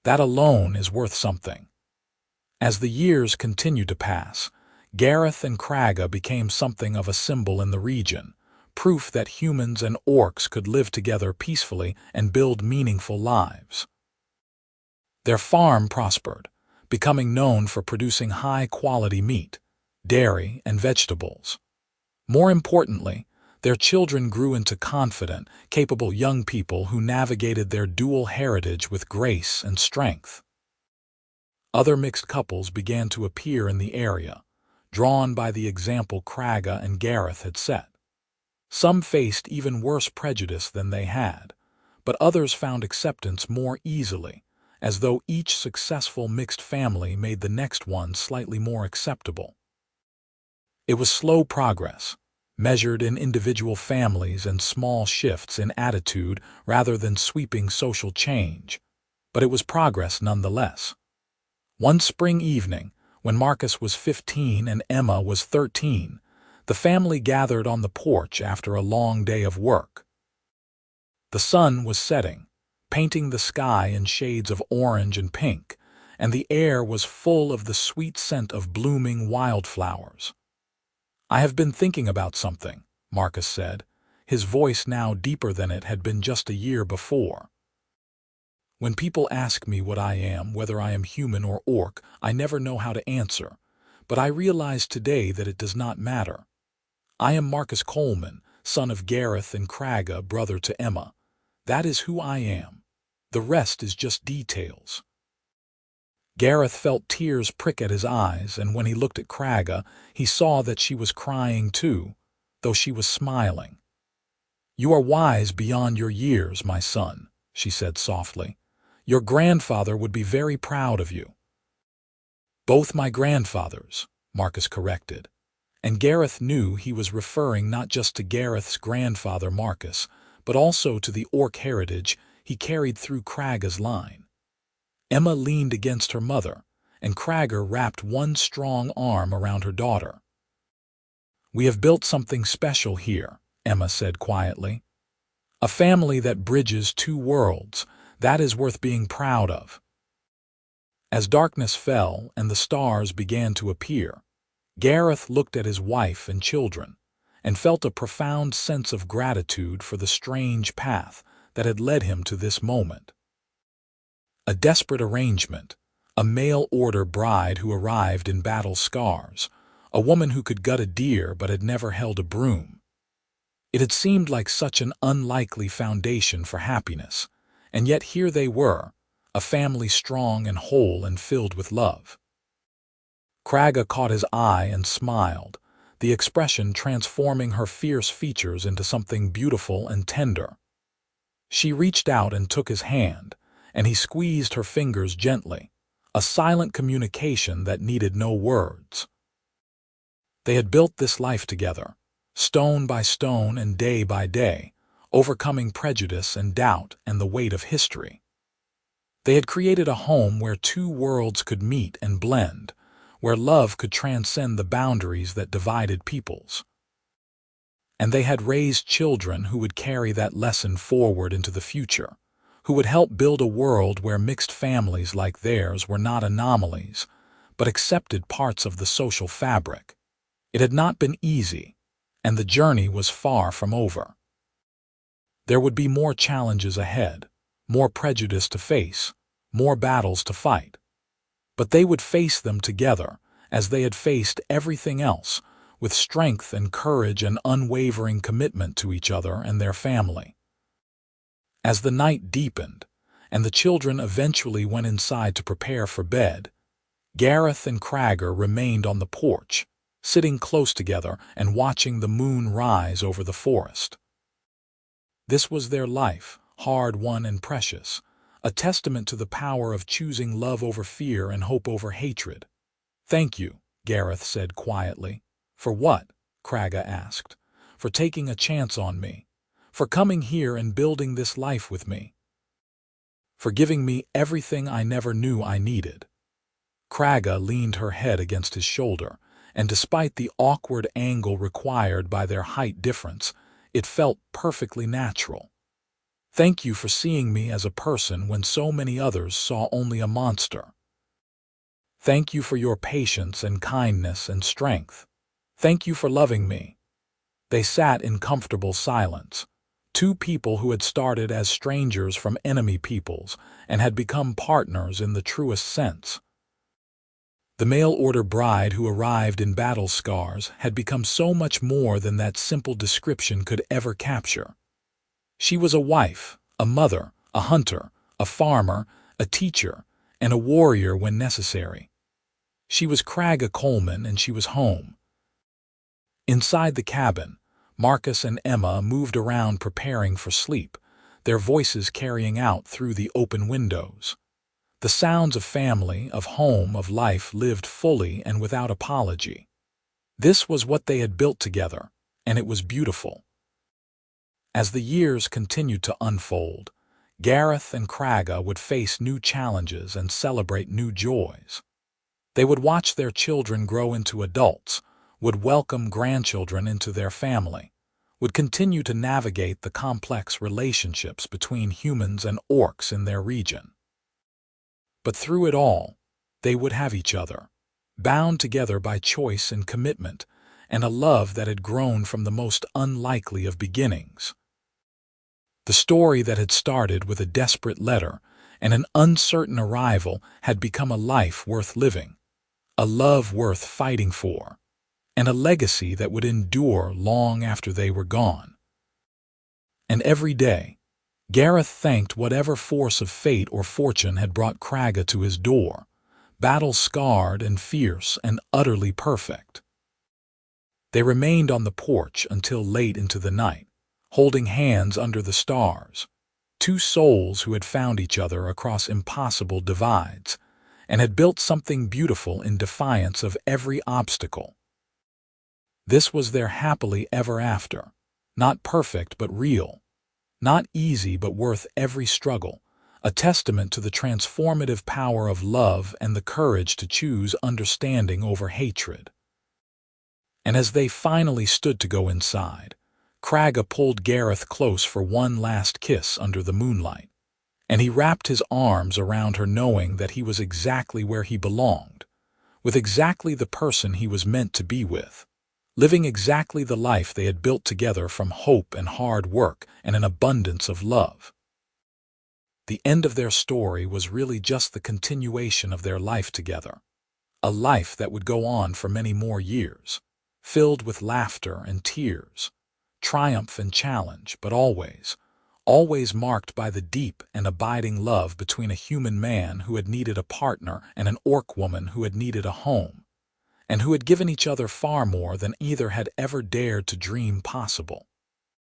That alone is worth something. As the years continued to pass, Gareth and Kragga became something of a symbol in the region, proof that humans and orcs could live together peacefully and build meaningful lives. Their farm prospered, becoming known for producing high-quality meat, dairy, and vegetables. More importantly, their children grew into confident, capable young people who navigated their dual heritage with grace and strength. Other mixed couples began to appear in the area, drawn by the example Kragga and Gareth had set. Some faced even worse prejudice than they had, but others found acceptance more easily, as though each successful mixed family made the next one slightly more acceptable. It was slow progress, measured in individual families and small shifts in attitude rather than sweeping social change, but it was progress nonetheless. One spring evening, when Marcus was 15 and Emma was 13, the family gathered on the porch after a long day of work. The sun was setting, painting the sky in shades of orange and pink, and the air was full of the sweet scent of blooming wildflowers. I have been thinking about something, Marcus said, his voice now deeper than it had been just a year before. When people ask me what I am, whether I am human or orc, I never know how to answer, but I realize today that it does not matter. I am Marcus Coleman, son of Gareth and Kragga, brother to Emma. That is who I am. The rest is just details. Gareth felt tears prick at his eyes, and when he looked at Kragga, he saw that she was crying too, though she was smiling. You are wise beyond your years, my son, she said softly. Your grandfather would be very proud of you. Both my grandfathers, Marcus corrected, and Gareth knew he was referring not just to Gareth's grandfather Marcus, but also to the orc heritage he carried through Kragga's line. Emma leaned against her mother, and Kragga wrapped one strong arm around her daughter. We have built something special here, Emma said quietly. A family that bridges two worlds, that is worth being proud of. As darkness fell and the stars began to appear, Gareth looked at his wife and children, and felt a profound sense of gratitude for the strange path that had led him to this moment. A desperate arrangement, a mail-order bride who arrived in battle scars, a woman who could gut a deer but had never held a broom. It had seemed like such an unlikely foundation for happiness, and yet here they were, a family strong and whole and filled with love. Kragga caught his eye and smiled, the expression transforming her fierce features into something beautiful and tender. She reached out and took his hand, and he squeezed her fingers gently, a silent communication that needed no words. They had built this life together, stone by stone and day by day, overcoming prejudice and doubt and the weight of history. They had created a home where two worlds could meet and blend, where love could transcend the boundaries that divided peoples. And they had raised children who would carry that lesson forward into the future, who would help build a world where mixed families like theirs were not anomalies, but accepted parts of the social fabric. It had not been easy, and the journey was far from over. There would be more challenges ahead, more prejudice to face, more battles to fight. But they would face them together, as they had faced everything else, with strength and courage and unwavering commitment to each other and their family. As the night deepened, and the children eventually went inside to prepare for bed, Gareth and Kragga remained on the porch, sitting close together and watching the moon rise over the forest. This was their life, hard-won and precious, a testament to the power of choosing love over fear and hope over hatred. "Thank you," Gareth said quietly. "For what?" Kragga asked. "For taking a chance on me. For coming here and building this life with me. For giving me everything I never knew I needed." Kragga leaned her head against his shoulder, and despite the awkward angle required by their height difference, it felt perfectly natural. "Thank you for seeing me as a person when so many others saw only a monster. Thank you for your patience and kindness and strength. Thank you for loving me." They sat in comfortable silence, two people who had started as strangers from enemy peoples and had become partners in the truest sense. The mail-order bride who arrived in battle scars had become so much more than that simple description could ever capture. She was a wife, a mother, a hunter, a farmer, a teacher, and a warrior when necessary. She was Kragga Coleman, and she was home. Inside the cabin, Marcus and Emma moved around preparing for sleep, their voices carrying out through the open windows. The sounds of family, of home, of life lived fully and without apology. This was what they had built together, and it was beautiful. As the years continued to unfold, Gareth and Kragga would face new challenges and celebrate new joys. They would watch their children grow into adults, would welcome grandchildren into their family, would continue to navigate the complex relationships between humans and orcs in their region. But through it all, they would have each other, bound together by choice and commitment, and a love that had grown from the most unlikely of beginnings. The story that had started with a desperate letter and an uncertain arrival had become a life worth living, a love worth fighting for, and a legacy that would endure long after they were gone. And every day, Gareth thanked whatever force of fate or fortune had brought Kragga to his door, battle-scarred and fierce and utterly perfect. They remained on the porch until late into the night, holding hands under the stars, two souls who had found each other across impossible divides and had built something beautiful in defiance of every obstacle. This was their happily ever after, not perfect but real, not easy but worth every struggle, a testament to the transformative power of love and the courage to choose understanding over hatred. And as they finally stood to go inside, Kragga pulled Gareth close for one last kiss under the moonlight, and he wrapped his arms around her knowing that he was exactly where he belonged, with exactly the person he was meant to be with, living exactly the life they had built together from hope and hard work and an abundance of love. The end of their story was really just the continuation of their life together, a life that would go on for many more years, filled with laughter and tears, triumph and challenge, but always marked by the deep and abiding love between a human man who had needed a partner and an orc woman who had needed a home. and who had given each other far more than either had ever dared to dream possible.